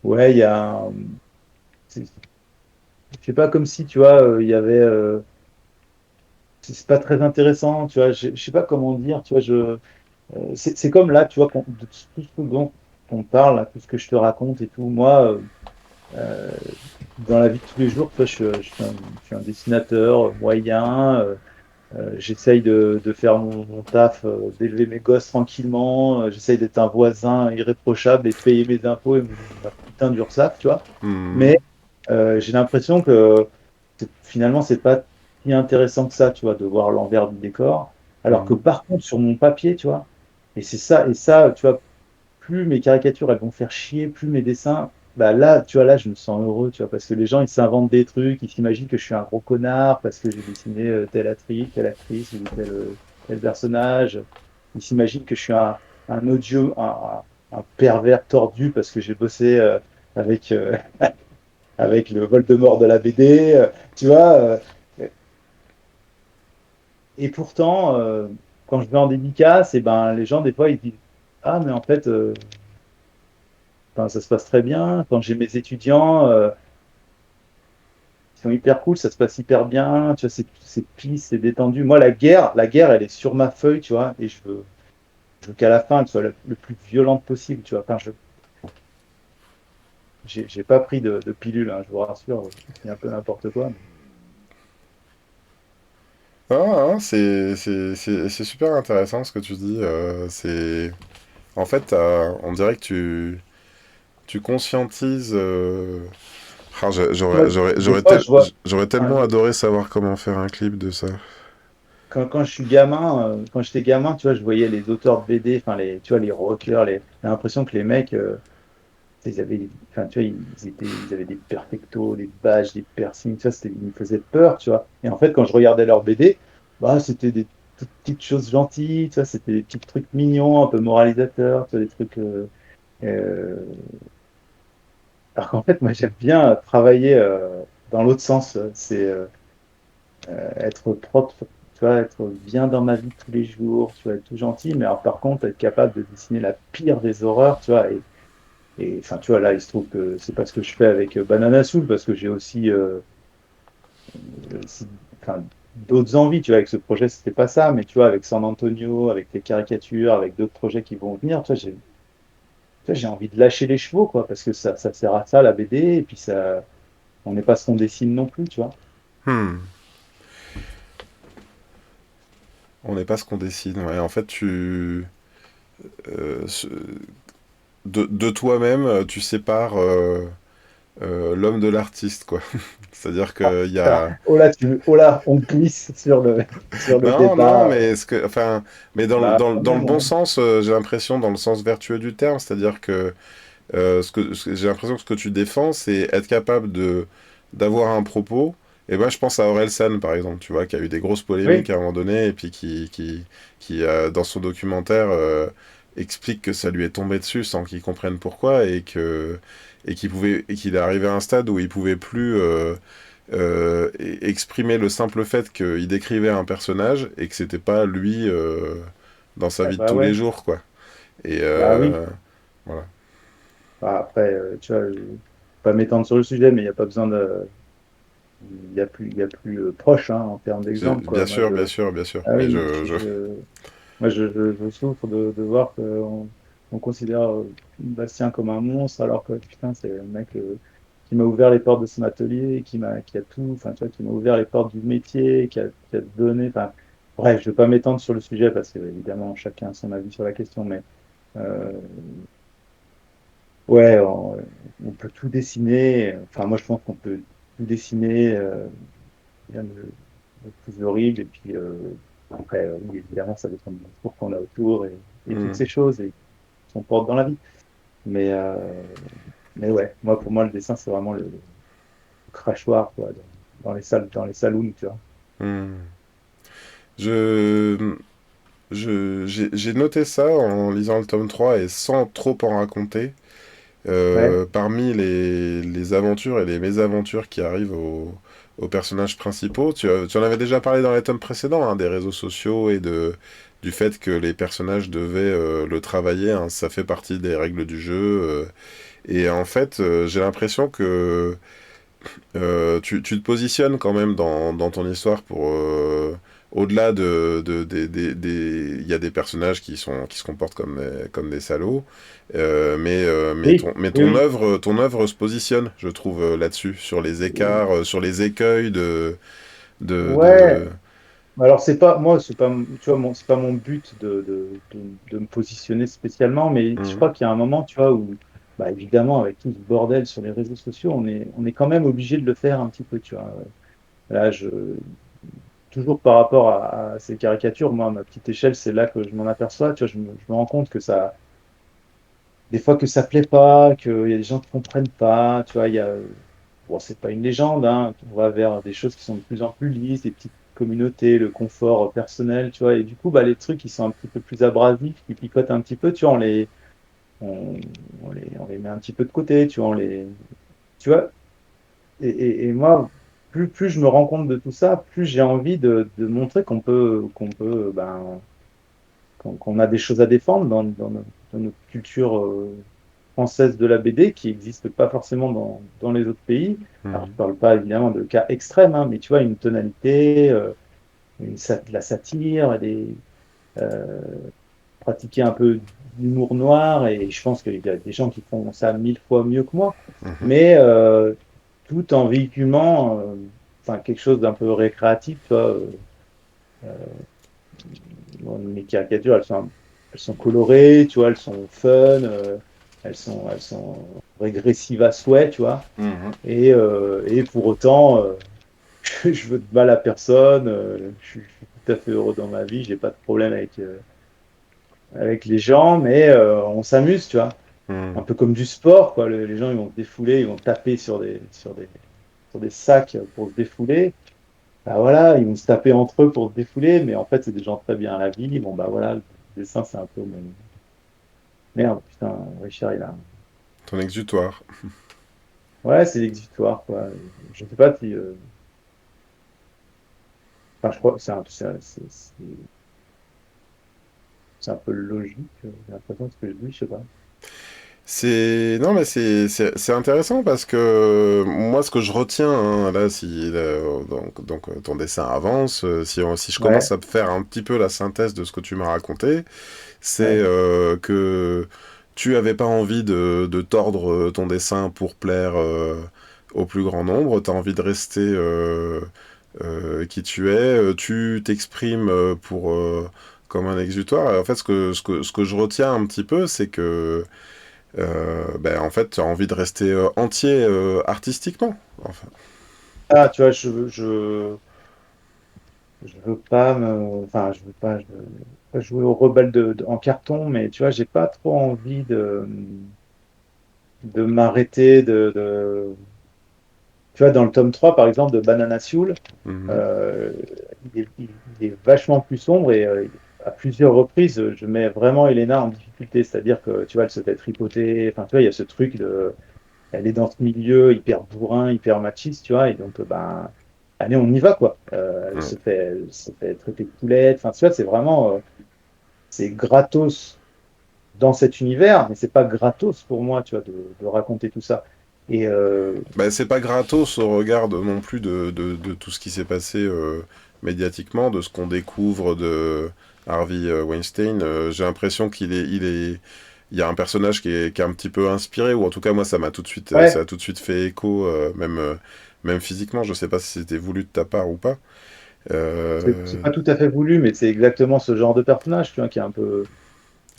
ouais, il y a, je sais pas comme si, tu vois, il y avait, c'est pas très intéressant, tu vois, je sais pas comment dire, tu vois, c'est comme là, tu vois, de tout ce dont on parle, là, tout ce que je te raconte et tout, moi. Euh, Dans la vie de tous les jours, tu vois, je suis un dessinateur moyen. J'essaye de faire mon taf, d'élever mes gosses tranquillement. J'essaye d'être un voisin irréprochable et de payer mes impôts et ma putain d'URSSAF, tu vois. Hmm. Mais j'ai l'impression que finalement, c'est pas si intéressant que ça, tu vois, de voir l'envers du décor. Alors que Hmm. par contre, sur mon papier, tu vois, et ça, tu vois, plus mes caricatures elles vont faire chier, plus mes dessins, bah là, tu vois, là, je me sens heureux, tu vois, parce que les gens, ils s'inventent des trucs, ils s'imaginent que je suis un gros connard parce que j'ai dessiné telle actrice ou tel personnage. Ils s'imaginent que je suis un pervers tordu parce que j'ai bossé avec, avec le Voldemort de la BD, tu vois. Et pourtant, quand je vais en dédicace, et ben, les gens, des fois, ils disent, ah, mais en fait, enfin, ça se passe très bien. Quand j'ai mes étudiants, ils sont hyper cool, ça se passe hyper bien. Tu vois, c'est peace, c'est détendu. Moi, la guerre, elle est sur ma feuille, tu vois, et je veux qu'à la fin, elle soit le plus violente possible, tu vois. Enfin, j'ai pas pris de pilule, hein, je vous rassure. Je dis un peu n'importe quoi. Ah, ah, c'est super intéressant ce que tu dis. En fait, on dirait que tu conscientises. Ah, Moi, des fois, j'aurais enfin, tellement adoré savoir comment faire un clip de ça. quand je suis gamin, quand j'étais gamin, tu vois, je voyais les auteurs de BD, enfin, tu vois, les rockers, j'ai l'impression que les mecs, ils avaient, enfin, tu vois, ils avaient des perfectos, des badges, des piercings, tu vois, ils me faisaient peur, tu vois. Et en fait, quand je regardais leurs BD, bah, c'était des toutes petites choses gentilles, tu vois, c'était des petits trucs mignons, un peu moralisateurs, tu vois, des trucs. Euh, Alors qu'en fait, moi, j'aime bien travailler dans l'autre sens. C'est être propre, tu vois, être bien dans ma vie de tous les jours, tu vois, être tout gentil, mais alors, par contre, être capable de dessiner la pire des horreurs, tu vois, et enfin, tu vois, là, il se trouve que c'est pas ce que je fais avec Banana Soul, parce que j'ai aussi, enfin, d'autres envies, tu vois, avec ce projet, c'était pas ça, mais tu vois, avec San Antonio, avec les caricatures, avec d'autres projets qui vont venir, tu vois, j'ai envie de lâcher les chevaux, quoi, parce que ça sert à ça, la BD, et puis ça, on n'est pas ce qu'on dessine non plus, tu vois. Hmm. On n'est pas ce qu'on décide. Ouais. En fait, euh, ce- de toi-même, tu sépares l'homme de l'artiste, quoi. C'est-à-dire qu'il y a... Oh là, on glisse sur le Non, non, débat. mais, enfin, mais Bah, quand dans le même, bon sens, j'ai l'impression, dans le sens vertueux du terme, c'est-à-dire que j'ai l'impression que ce que tu défends, c'est être capable d'avoir un propos. Et moi, je pense à Orelsan, par exemple, tu vois, qui a eu des grosses polémiques oui, à un moment donné, et puis qui dans son documentaire, explique que ça lui est tombé dessus sans qu'il comprenne pourquoi, et qu'il est arrivé à un stade où il pouvait plus exprimer le simple fait qu'il décrivait un personnage et que c'était pas lui dans sa ah vie de bah tous les ouais, jours, quoi. Et bah oui. voilà. Bah, après, tu vois, je vais pas m'étendre sur le sujet, mais il n'y a pas besoin de. Il y a plus proche hein, en termes d'exemple, quoi. Bien Moi, sûr, bien sûr, bien sûr. ah Mais oui, moi, je souffre de voir qu'on on considère Bastien comme un monstre, alors que putain, c'est le mec qui m'a ouvert les portes de son atelier, qui a tout, enfin, tu vois, qui m'a ouvert les portes du métier, qui a donné. Enfin, bref, je ne vais pas m'étendre sur le sujet parce que, évidemment, chacun a son avis sur la question, mais euh, ouais, on peut tout dessiner. Enfin, moi, je pense qu'on peut tout dessiner, bien de plus horrible. Et puis, après, oui, évidemment, ça dépend du discours qu'on a autour et toutes hmm. ces choses et qu'on porte dans la vie. Mais, euh, mais ouais, moi, pour moi, le dessin, c'est vraiment le crachoir, quoi, dans les salles, dans les saloons, tu vois. Hmm. Je, j'ai noté ça en lisant le tome 3 et sans trop en raconter. Ouais, Parmi les aventures et les mésaventures qui arrivent aux personnages principaux, tu en avais déjà parlé dans les tomes précédents, hein, des réseaux sociaux et du fait que les personnages devaient le travailler, hein, ça fait partie des règles du jeu. Et en fait, j'ai l'impression que tu te positionnes quand même dans ton histoire pour au-delà il y a des personnages qui se comportent comme des salauds, oui, mais oui, oui. ton œuvre se positionne, je trouve, là-dessus, sur les écarts, sur les écueils de... Ouais, alors c'est pas moi, c'est pas tu vois, c'est pas mon but de me positionner spécialement, mais je Mhm, crois qu'il y a un moment, tu vois, où bah, évidemment avec tout ce bordel sur les réseaux sociaux, on est quand même obligé de le faire un petit peu, tu vois. Là, toujours par rapport à ces caricatures, moi, à ma petite échelle, c'est là que je m'en aperçois, tu vois, je me rends compte que ça, des fois que ça plaît pas, qu'il y a des gens qui comprennent pas, tu vois, il y a, bon, c'est pas une légende, hein, on va vers des choses qui sont de plus en plus lisses, des petites communautés, le confort personnel, tu vois, et du coup, bah, les trucs qui sont un petit peu plus abrasifs, qui picotent un petit peu, tu vois, on, on les met un petit peu de côté, tu vois, tu vois, et moi, plus je me rends compte de tout ça, plus j'ai envie de montrer qu'on peut, ben, qu'on a des choses à défendre dans notre culture française de la BD qui n'existe pas forcément dans les autres pays. Alors, je mhm, ne parle pas évidemment de cas extrêmes, hein, mais tu vois, une tonalité, de la satire, euh, pratiquer un peu d'humour noir, et je pense qu'il y a des gens qui font ça mille fois mieux que moi, mhm, mais tout en véhiculant enfin, quelque chose d'un peu récréatif, tu vois, bon, mes caricatures, elles sont colorées, tu vois, elles sont fun, elles sont régressives à souhait, tu vois. mhm, Et pour autant, je veux de mal à personne, je suis tout à fait heureux dans ma vie, j'ai pas de problème avec les gens, mais on s'amuse, tu vois. Un mhm, peu comme du sport, quoi. Les gens, ils vont se défouler, ils vont taper sur des sacs pour se défouler. Bah voilà, ils vont se taper entre eux pour se défouler, mais en fait, c'est des gens très bien à la vie. Bon, bah voilà, le dessin, c'est un peu mon. Merde, putain, Richard, il a. ton exutoire. Ouais, c'est l'exutoire, quoi. Je sais pas si. Enfin, je crois que c'est un peu logique, j'ai l'impression de ce que je dis, je sais pas. Non, mais c'est intéressant parce que moi, ce que je retiens, hein, là, si ton dessin avance, si je commence Ouais, à faire un petit peu la synthèse de ce que tu m'as raconté, c'est ouais, que tu avais pas envie de tordre ton dessin pour plaire au plus grand nombre, tu as envie de rester qui tu es, tu t'exprimes comme un exutoire. Et en fait, ce que je retiens un petit peu, c'est que ben, en fait, tu as envie de rester entier artistiquement. Enfin, Ah, tu vois, je veux pas enfin, je veux pas jouer au rebelle en carton, mais tu vois, j'ai pas trop envie de m'arrêter tu vois, dans le tome 3 par exemple, de Banana Soul, mhm, euh, il est vachement plus sombre et à plusieurs reprises, je mets vraiment Elena en difficulté, c'est-à-dire que, tu vois, elle se fait tripoter, enfin, tu vois, il y a ce truc elle est dans ce milieu hyper bourrin, hyper machiste, tu vois, et donc, ben, allez, on y va, quoi. ouais. Elle se fait traiter de poulette, enfin, tu vois, c'est vraiment, c'est gratos dans cet univers, mais c'est pas gratos pour moi, tu vois, de raconter tout ça. Et Ben, c'est pas gratos au regard non plus de tout ce qui s'est passé médiatiquement, de ce qu'on découvre de Harvey Weinstein. J'ai l'impression il y a un personnage qui est un petit peu inspiré, ou en tout cas moi ça ouais, a tout de suite fait écho, même physiquement. Je sais pas si c'était voulu de ta part ou pas. c'est Euh, pas tout à fait voulu, mais c'est exactement ce genre de personnage, tu vois,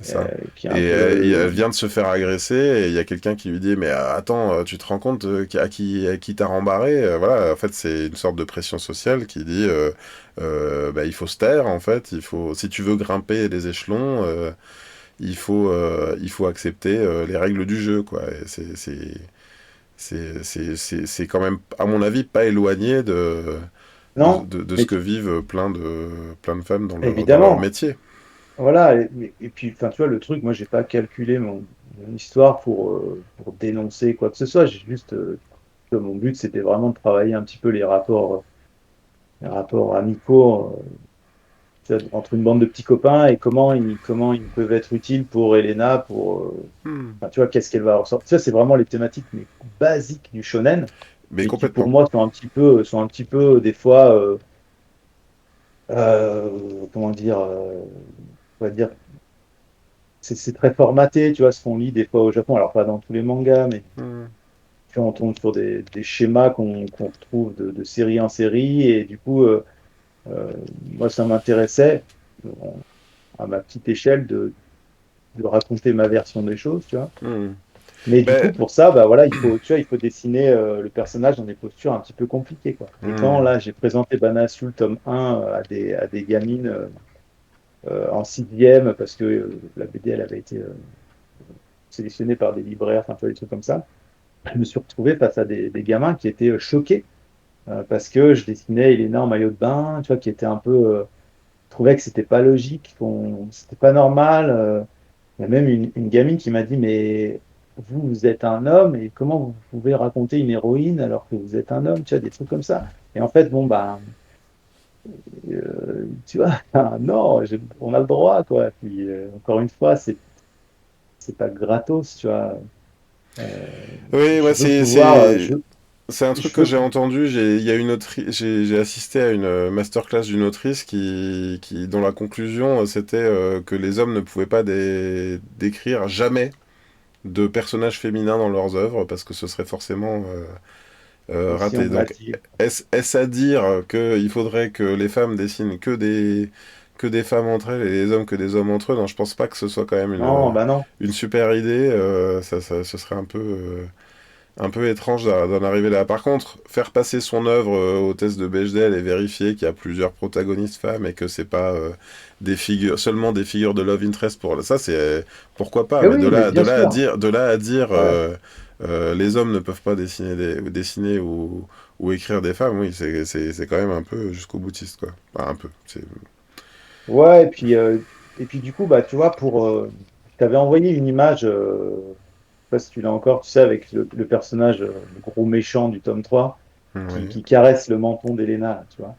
C'est ça. qui est un Et peu, elle vient de se faire agresser et il y a quelqu'un qui lui dit mais attends, tu te rends compte à qui t'as rembarré. Voilà, en fait c'est une sorte de pression sociale qui dit bah, il faut se taire en fait, il faut si tu veux grimper les échelons, il faut accepter les règles du jeu quoi. Et c'est quand même à mon avis pas éloigné non, de ce mais que vivent plein de femmes dans leur évidemment, métier. voilà, et puis, enfin, tu vois, le truc, moi, j'ai pas calculé mon histoire pour dénoncer quoi que ce soit. J'ai juste, tu vois, mon but, c'était vraiment de travailler un petit peu les rapports amicaux, tu vois, entre une bande de petits copains et comment ils peuvent être utiles pour Elena, Hmm. enfin, tu vois, qu'est-ce qu'elle va ressortir. Tu vois, c'est vraiment les thématiques mais basiques du shonen, Mais mais qui pour complètement. moi sont un petit peu des fois, comment dire, on va dire c'est très formaté, tu vois, ce qu'on lit des fois au Japon. Alors, pas dans tous les mangas, mais Hmm. tu vois, on tombe sur des schémas qu'on retrouve de série en série. Et du coup, euh, moi, ça m'intéressait, euh, à ma petite échelle, de raconter ma version des choses, tu vois. Hmm. Mais du coup, Ben, pour ça, bah voilà, tu vois, il faut dessiner le personnage dans des postures un petit peu compliquées, quoi. Et quand, hmm. là, j'ai présenté Banassul tome 1 à des gamines en sixième, parce que la BD, elle avait été sélectionnée par des libraires, enfin, tu vois, des trucs comme ça. Je me suis retrouvé face à des gamins qui étaient choqués parce que je dessinais Elena en maillot de bain, tu vois, qui était un peu, trouvaient que c'était pas logique, c'était pas normal. Il y a même une gamine qui m'a dit, mais vous êtes un homme et comment vous pouvez raconter une héroïne alors que vous êtes un homme, tu vois, des trucs comme ça. Et en fait, bon, bah, tu vois, non, on a le droit, quoi. Puis, encore une fois, c'est pas gratos, tu vois. Euh, Oui, je ouais, veux pouvoir, je, c'est un truc je que veux, j'ai entendu. Il y a une autrice, j'ai assisté à une masterclass d'une autrice dont la conclusion c'était que les hommes ne pouvaient pas décrire jamais de personnages féminins dans leurs œuvres parce que ce serait forcément si on raté. me l'a Donc, dit. est-ce à dire qu'il faudrait que les femmes dessinent que des femmes entre elles et les hommes que des hommes entre eux? Non, je pense pas que ce soit quand même Non, bah non. une super idée. Ce serait un peu étrange d'en arriver là. Par contre, faire passer son œuvre au test de Bechdel et vérifier qu'il y a plusieurs protagonistes femmes et que c'est pas seulement des figures de love interest pour ça, c'est pourquoi pas. Eh Mais oui, mais bien sûr. de là à dire Ouais. les hommes ne peuvent pas dessiner ou écrire des femmes, oui, c'est quand même un peu jusqu'au boutiste, quoi. Enfin, un peu. Ouais, et puis du coup, bah, tu vois, je t'avais envoyé une image, je sais pas si tu l'as encore, tu sais, avec le personnage, le gros méchant du tome 3 Ouais. qui caresse le menton d'Elena, tu vois.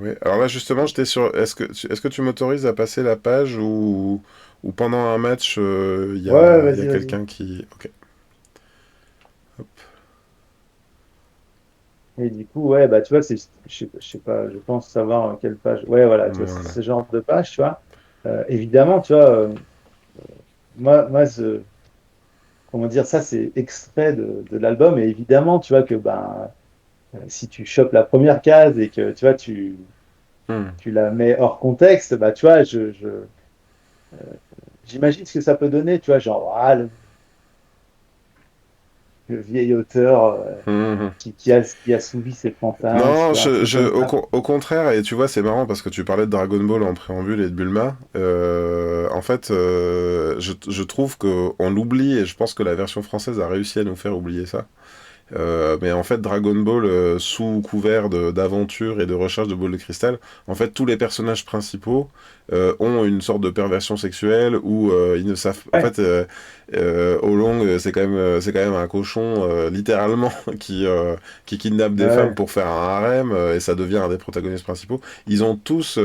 Ouais. Alors là, justement, j'étais sur. Est-ce que tu m'autorises à passer la page ou pendant un match, Ouais, il y a vas-y, vas-y. quelqu'un qui. Ok. Hop. Et du coup, ouais, bah, tu vois, je sais pas, je pense savoir quelle page. Ouais, voilà, tu vois, c'est Voilà. ce genre de page, tu vois. Évidemment, tu vois, moi, comment dire, ça, c'est extrait de l'album. Et évidemment, tu vois que ben, si tu chopes la première case et que tu vois, Hmm. tu la mets hors contexte, bah, tu vois, j'imagine ce que ça peut donner, tu vois, genre, le vieil auteur Mhm. qui assouvit ses fantasmes, Non, tu vois, un truc comme ça. au contraire, et tu vois, c'est marrant parce que tu parlais de Dragon Ball en préambule et de Bulma. En fait, je trouve qu'on l'oublie et je pense que la version française a réussi à nous faire oublier ça. Mais en fait, Dragon Ball, sous couvert d'aventure et de recherche de boules de cristal, en fait, tous les personnages principaux ont une sorte de perversion sexuelle où ils ne savent. En Ouais, fait, Oolong, c'est quand même un cochon, littéralement, qui kidnappe des femmes ouais, pour faire un harem et ça devient un des protagonistes principaux. Ils ont tous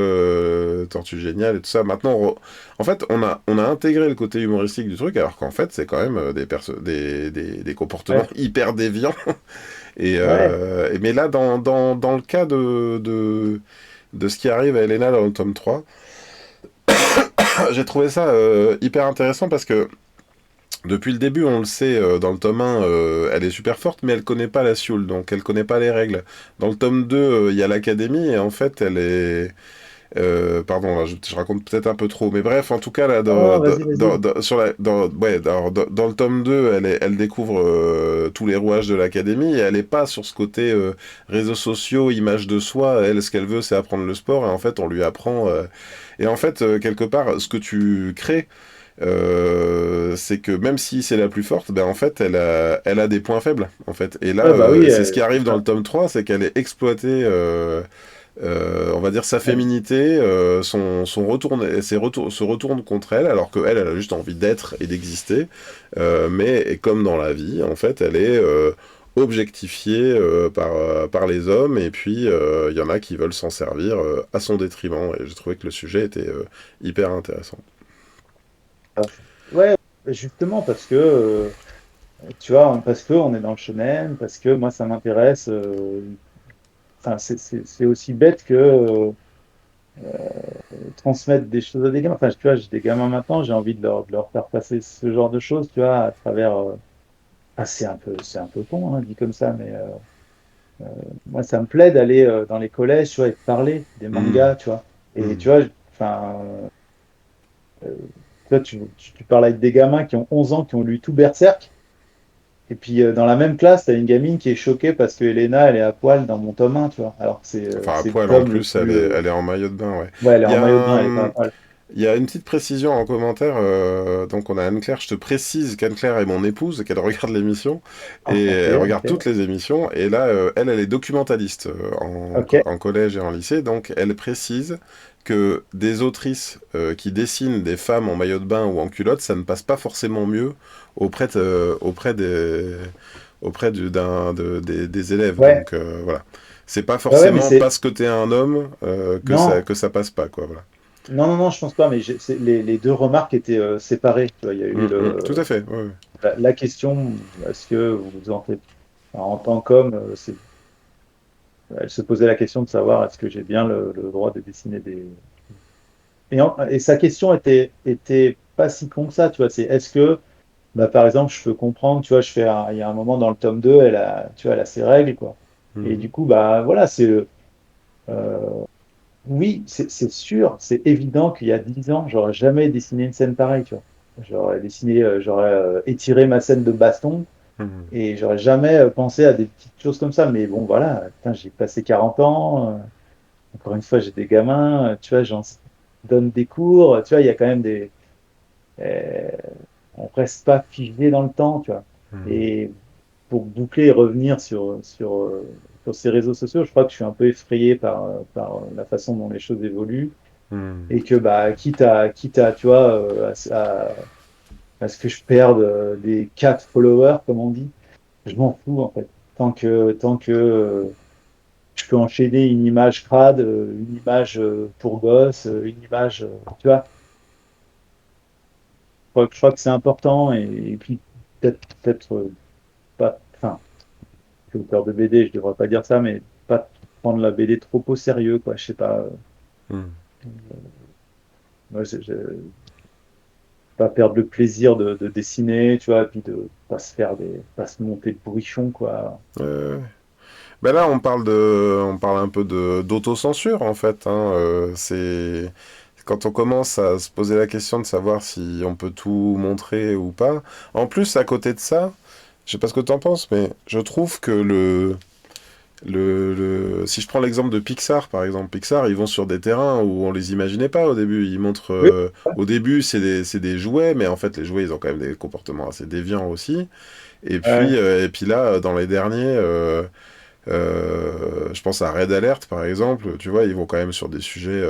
Tortue Géniale et tout ça. Maintenant, en fait, on a intégré le côté humoristique du truc, alors qu'en fait, c'est quand même des comportements ouais, hyper déviants. ouais. Mais là, dans le cas de ce qui arrive à Elena dans le tome 3, j'ai trouvé ça hyper intéressant parce que depuis le début, on le sait, dans le tome 1, elle est super forte, mais elle connaît pas la Sioule, donc elle connaît pas les règles. Dans le tome 2, il y a l'académie, et en fait, elle est pardon, là, je raconte peut-être un peu trop, mais bref, en tout cas, là, Non, non, vas-y, vas-y. dans le tome 2 elle découvre tous les rouages de l'académie, et elle est pas sur ce côté réseaux sociaux, image de soi. Elle, ce qu'elle veut, c'est apprendre le sport, et en fait, on lui apprend. Et en fait, quelque part, ce que tu crées, c'est que même si c'est la plus forte, ben en fait, elle a des points faibles, en fait. Et là, Ouais, bah oui, c'est ce qui arrive dans le tome 3, c'est qu'elle est exploitée. On va dire sa elle- féminité, se retourne contre elle, alors qu'elle, elle a juste envie d'être et d'exister. Mais et comme dans la vie, en fait, elle est objectifiée par les hommes, et puis il y en a qui veulent s'en servir à son détriment. Et j'ai trouvé que le sujet était hyper intéressant. ouais, justement, parce que, tu vois, parce que on est dans le shonen, parce que moi, ça m'intéresse. Enfin, c'est aussi bête que transmettre des choses à des gamins. Enfin, tu vois, j'ai des gamins maintenant, j'ai envie de leur faire passer ce genre de choses, tu vois, à travers. C'est un peu con, hein, dit comme ça, mais moi, ça me plaît d'aller dans les collèges, tu vois, et de parler des Hmm, mangas, tu vois. Et tu hmm. vois, enfin, euh, toi, tu parles avec des gamins qui ont 11 ans, qui ont lu tout Berserk, et puis dans la même classe, tu as une gamine qui est choquée parce que Elena, elle est à poil dans mon tome 1, tu vois. Alors que Enfin, à c'est le poil en tome le plus, plus. elle est en maillot de bain, ouais. Ouais, elle est Il y en a maillot de bain, elle est pas à un, poil. Il y a une petite précision en commentaire. Donc, on a Anne-Claire. Je te précise qu'Anne-Claire est mon épouse et qu'elle regarde l'émission. Et elle Enchanté, regarde toutes ok. les émissions. Et là, elle est documentaliste Ok. en collège et en lycée. Donc, elle précise que des autrices qui dessinent des femmes en maillot de bain ou en culotte, ça ne passe pas forcément mieux auprès, des élèves. Ouais, Donc, voilà. C'est pas ouais, ouais, mais forcément c'est. parce que t'es un homme Non, que ça passe pas, quoi. Voilà. non, non, non, je pense pas, mais les deux remarques étaient séparées. Tu vois, il y a eu Tout à fait. Ouais, ouais. la question, est-ce que vous en faites enfin, en tant qu'homme, elle se posait la question de savoir est-ce que j'ai bien le droit de dessiner des. Et sa question était pas si con que ça, tu vois, c'est est-ce que, bah, par exemple, je peux comprendre, tu vois, il y a un moment dans le tome 2 tu vois, elle a ses règles, quoi. Et Mhm. du coup, bah voilà, euh, oui, c'est sûr, c'est évident qu'il y a 10 ans, j'aurais jamais dessiné une scène pareille, tu vois. J'aurais étiré ma scène de baston Mhm. et j'aurais jamais pensé à des petites choses comme ça. Mais bon, voilà, putain, j'ai passé 40 ans, encore une fois, j'ai des gamins, tu vois, j'en donne des cours, tu vois, il y a quand même euh, on reste pas figé dans le temps, tu vois. Mhm. Et pour boucler et revenir sur ces réseaux sociaux, je crois que je suis un peu effrayé par la façon dont les choses évoluent Mhm. et que bah quitte à tu vois à ce que je perde des 4 followers comme on dit, je m'en fous en fait. Tant que je peux enchaîner une image crade, une image pour gosse, une image tu vois, je crois que c'est important et puis peut-être pas enfin, je suis auteur de BD, je devrais pas dire ça mais pas prendre la BD trop au sérieux quoi, je sais pas Mhm. moi, pas perdre le plaisir de dessiner, tu vois, et puis de pas se monter de bourrichon, quoi. Ouais. Ben là, on parle un peu d'autocensure en fait. Hein. C'est quand on commence à se poser la question de savoir si on peut tout montrer ou pas. En plus, à côté de ça, je sais pas ce que tu en penses, mais je trouve que si je prends l'exemple de Pixar, par exemple, Pixar, ils vont sur des terrains où on les imaginait pas au début. Ils montrent, Oui. au début, c'est des jouets, mais en fait, les jouets, ils ont quand même des comportements assez déviants aussi. Ouais. Et puis là, dans les derniers, je pense à Red Alert, par exemple, tu vois, ils vont quand même sur des sujets.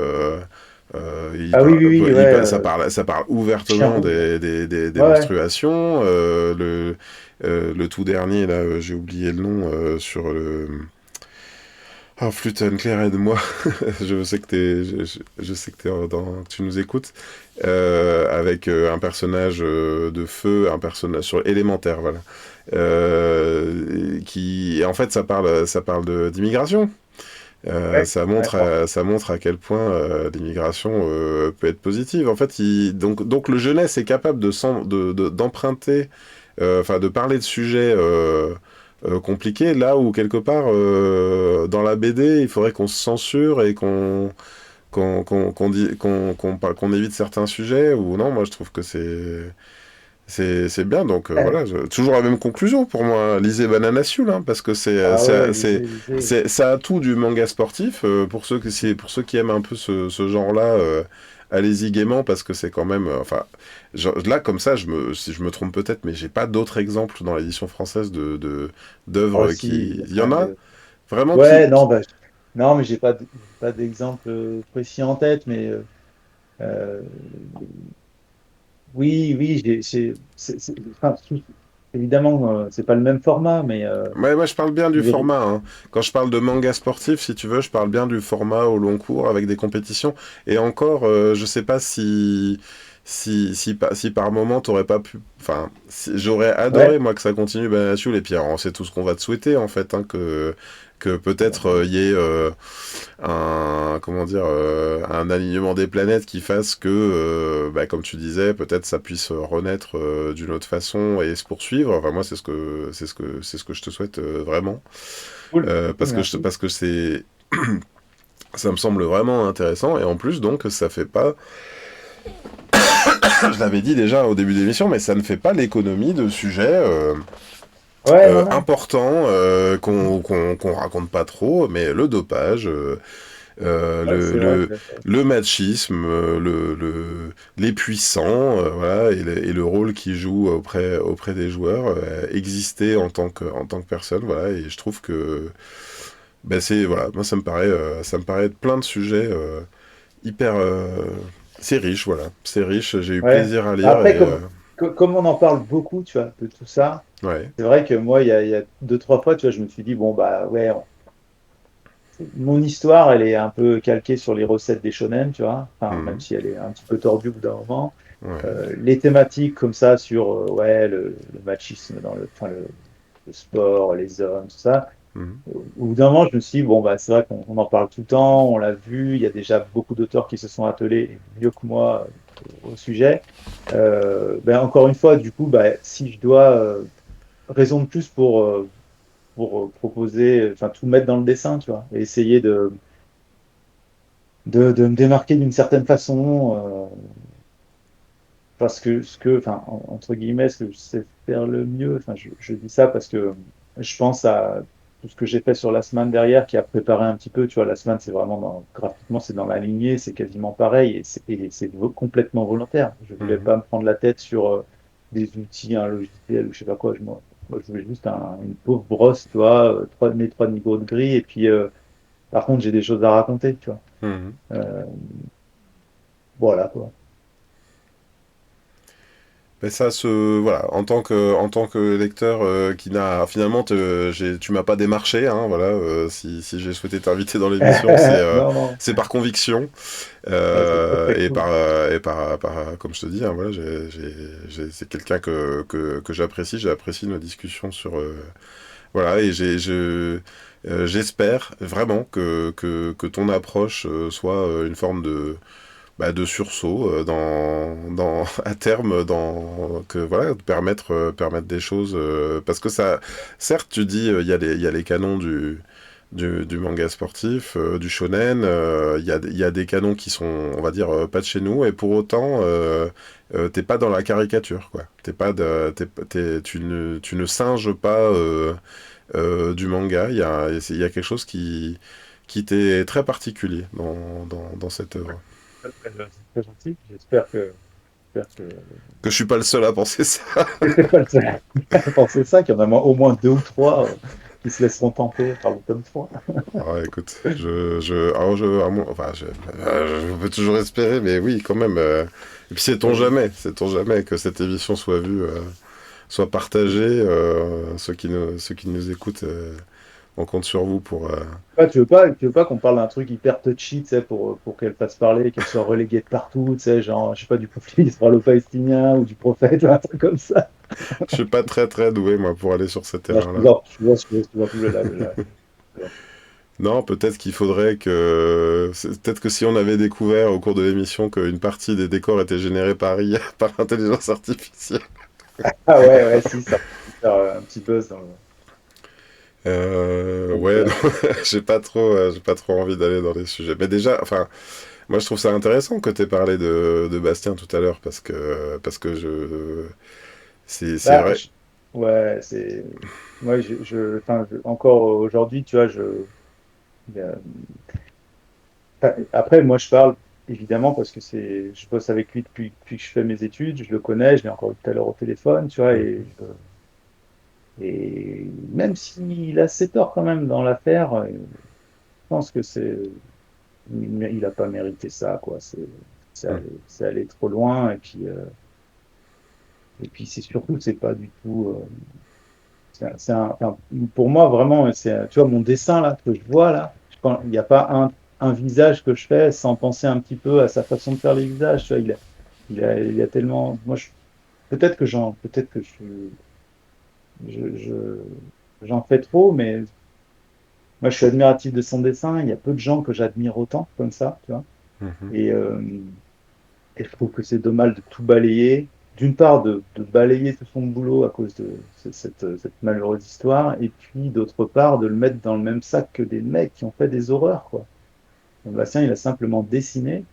Ah oui, oui, oui, ouais. Ça parle Chien ouvertement rouge. des Ouais, ouais. menstruations. Le tout dernier, là, j'ai oublié le nom, sur le. Ah, flûte Claire, aide-moi. Je sais que je sais que que tu nous écoutes. Avec un personnage de feu, un personnage sur élémentaire, voilà. Et en fait, ça parle d'immigration. Ouais, ouais, Ça montre à quel point l'immigration peut être positive. En fait, donc le jeunesse est capable d'emprunter, enfin de parler de sujets compliqués, là où quelque part dans la BD, il faudrait qu'on se censure et qu'on évite certains sujets. Ou non, moi je trouve que c'est bien, donc ouais. voilà, toujours la même conclusion pour moi. Lisez Banana Soul, hein, parce que Ah ouais, lisez, lisez. ça a tout du manga sportif. Pour ceux qui aiment un peu ce genre-là, allez-y gaiement, parce que c'est quand même. Enfin, là, comme ça, si je me trompe peut-être, mais j'ai pas d'autres exemples dans l'édition française Oh d'œuvres si, il y qui. a Il y quand en même a de... vraiment Ouais, non, bah, non, mais j'ai pas d'exemple précis en tête, mais euh, oui, oui, enfin, évidemment, c'est pas le même format, mais Ouais, moi je parle bien du les- format, hein. Quand je parle de manga sportif, si tu veux, je parle bien du format au long cours avec des compétitions. Et encore, je sais pas si par moment t'aurais pas pu. Enfin, j'aurais adoré ouais, moi que ça continue Banana Soul. Et puis alors, c'est tout ce qu'on va te souhaiter en fait, hein, que peut-être il y ait comment dire, un alignement des planètes qui fasse que, bah, comme tu disais, peut-être ça puisse renaître d'une autre façon et se poursuivre. Enfin, moi, c'est ce que je te souhaite vraiment. cool, cool, merci. Parce que ça me semble vraiment intéressant. Et en plus, donc, ça fait pas, je l'avais dit déjà au début de l'émission, mais ça ne fait pas l'économie de sujets Ouais, non, non. importants qu'on raconte pas trop, mais le dopage. Euh, Ouais, le, c'est vrai le, que le machisme, les puissants, voilà, et le rôle qu'ils jouent auprès des joueurs, exister en tant que personne, voilà, et je trouve que ben voilà, moi ça me paraît être plein de sujets hyper, c'est riche, voilà, c'est riche, j'ai eu ouais. plaisir à lire Après, et comme on en parle beaucoup, tu vois, de tout ça, ouais. c'est vrai que moi, il y a deux, trois fois, tu vois, je me suis dit, bon, bah ouais, mon histoire, elle est un peu calquée sur les recettes des shonen, tu vois, enfin, même Mhm. si elle est un petit peu tordue au bout d'un moment. Ouais. Les thématiques comme ça sur ouais, le machisme dans enfin, le sport, les hommes, tout ça. Mhm. Au bout d'un moment, je me suis dit, bon, bah, c'est vrai qu'on en parle tout le temps, on l'a vu, il y a déjà beaucoup d'auteurs qui se sont attelés, mieux que moi, au sujet. Ben, encore une fois, du coup, bah, si je dois, raison de plus pour proposer, enfin, tout mettre dans le dessin, tu vois, et essayer de me démarquer d'une certaine façon, parce que enfin, entre guillemets, ce que je sais faire le mieux, enfin, je dis ça parce que je pense à tout ce que j'ai fait sur la semaine derrière qui a préparé un petit peu, tu vois, la semaine, c'est vraiment graphiquement, c'est dans la lignée, c'est quasiment pareil et c'est complètement volontaire. Je voulais Mhm. pas me prendre la tête sur des outils, un logiciel ou je sais pas quoi. Moi, je voulais juste une pauvre brosse, tu vois, mes trois niveaux de gris et puis, par contre, j'ai des choses à raconter, tu vois. Mhm. Euh, voilà, quoi. Mais ça voilà, en tant que lecteur qui n'a finalement tu m'as pas démarché, hein, voilà, si j'ai souhaité t'inviter dans l'émission, Non, non, c'est par conviction ouais, c'est très très et cool. comme je te dis, hein, voilà, c'est quelqu'un que j'apprécie, j'apprécie nos discussions sur voilà, et j'espère vraiment que ton approche soit une forme de sursaut à terme que voilà permettre des choses parce que ça certes tu dis il y a les canons du manga sportif, du shonen. Il y a des canons qui sont, on va dire, pas de chez nous, et pour autant, t'es pas dans la caricature, quoi. T'es pas de, tu ne singes pas du manga. Il y a quelque chose qui t'est très particulier dans cette œuvre. C'est très gentil. J'espère que Que je suis pas le seul à penser ça. t'es pas le seul à penser ça, qu'il y en a au moins deux ou trois qui se laisseront tenter par le tome 3. Ah, écoute, enfin, je peux toujours espérer, mais oui, quand même. Et puis, sait-on jamais que cette émission soit vue, soit partagée. Ceux qui nous écoutent, on compte sur vous pour. Ouais, tu veux pas qu'on parle d'un truc hyper touchy, tu sais, pour qu'elle fasse parler, qu'elle soit reléguée de partout, tu sais, genre, je sais pas, du conflit israélo-palestinien ou du prophète, un truc comme ça. Je suis pas très doué, moi, pour aller sur ce Non, terrain-là. je vois tout le Non, peut-être qu'il faudrait que. Peut-être que si on avait découvert au cours de l'émission qu'une partie des décors était générée par IA, par intelligence artificielle. Ah ouais, ouais, si, ça peut faire un petit buzz dans le Ouais, non, terme. j'ai pas trop envie d'aller dans les sujets. Mais déjà, enfin, moi je trouve ça intéressant que tu aies parlé de Bastien tout à l'heure parce que c'est Bah, vrai. ouais, ouais, encore aujourd'hui, tu vois, euh, après, moi, je parle évidemment parce que je bosse avec lui depuis que je fais mes études, je le connais, je l'ai encore eu tout à l'heure au téléphone, tu vois, et même s'il a ses torts quand même dans l'affaire, je pense que il a pas mérité ça, quoi. Mm. C'est allé trop loin, et puis c'est surtout, c'est pas du tout. Enfin, pour moi, vraiment, tu vois, mon dessin là, que je vois là, il n'y a pas un visage que je fais sans penser un petit peu à sa façon de faire les visages. Tu vois, il a tellement. Peut-être que je- j'en fais trop, mais moi, je suis admiratif de son dessin. Il y a peu de gens que j'admire autant comme ça, tu vois. Mhm. Et, euh, Et je trouve que c'est dommage de tout balayer. D'une part, de balayer tout son boulot à cause de cette malheureuse histoire, et puis d'autre part, de le mettre dans le même sac que des mecs qui ont fait des horreurs, quoi. Donc, Bastien, il a simplement dessiné,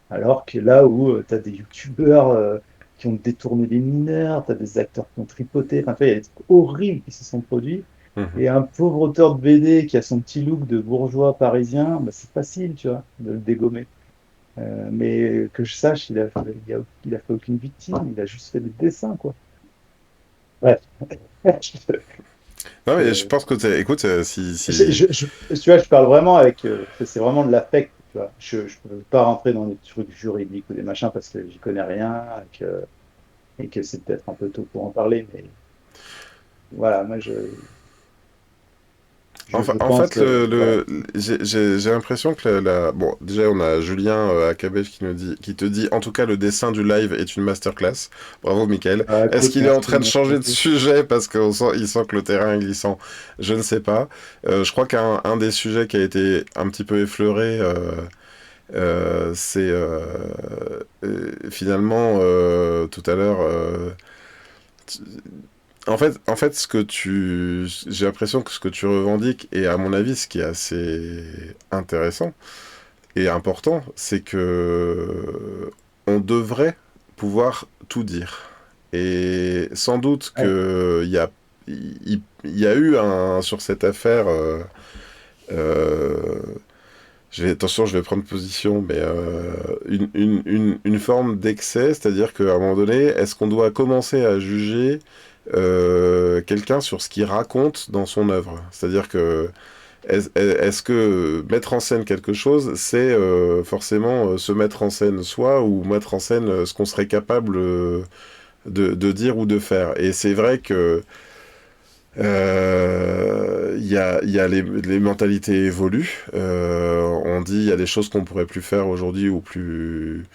alors que là où tu as des youtubeurs qui ont détourné des mineurs, tu as des acteurs qui ont tripoté, enfin, tu vois, il y a des trucs horribles qui se sont produits. Mhm. Et un pauvre auteur de BD qui a son petit look de bourgeois parisien, bah, c'est facile, tu vois, de le dégommer. Mais que je sache, il a fait aucune victime, il a juste fait des dessins, quoi. Bref. Non, mais je Je, pense que écoute, tu vois, je parle vraiment c'est vraiment de l'affect, tu vois. Je ne peux pas rentrer dans des trucs juridiques ou des machins parce que j'y connais rien et que c'est peut-être un peu tôt pour en parler, mais voilà, moi, je En pense fait, que, voilà. j'ai l'impression que bon, déjà, on a Julien Akabej qui te dit, en tout cas, le dessin du live est une masterclass. Bravo, Michael. Ah, Est-ce écoute, qu'il est en train de merci changer de beaucoup. sujet parce il sent que le terrain est glissant? Je ne sais pas. Je crois un des sujets qui a été un petit peu effleuré, c'est finalement tout à l'heure. En fait, j'ai l'impression que ce que tu revendiques, et à mon avis, ce qui est assez intéressant et important, c'est que on devrait pouvoir tout dire. Et sans doute Ouais, il y a eu sur cette affaire, euh, attention, je vais prendre position, mais une forme d'excès, c'est-à-dire qu'à un moment donné, est-ce qu'on doit commencer à juger quelqu'un sur ce qu'il raconte dans son œuvre? C'est-à-dire que est-ce que mettre en scène quelque chose, c'est forcément se mettre en scène soi ou mettre en scène ce qu'on serait capable de dire ou de faire? Et c'est vrai que il y a les mentalités évoluent. On dit il y a des choses qu'on pourrait plus faire aujourd'hui ou plus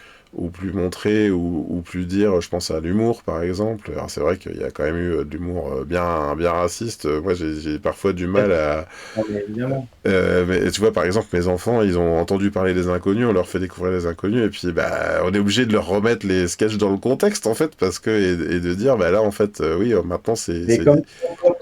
montrer ou plus dire. Je pense à l'humour par exemple. Alors c'est vrai qu'il y a quand même eu de l'humour bien raciste. Moi j'ai parfois du mal à. non, mais évidemment. Mais tu vois par exemple mes enfants ils ont entendu parler des inconnus, on leur fait découvrir les inconnus et puis bah on est obligé de leur remettre les sketchs dans le contexte en fait parce que et de dire bah là en fait oui maintenant Mais c'est dit.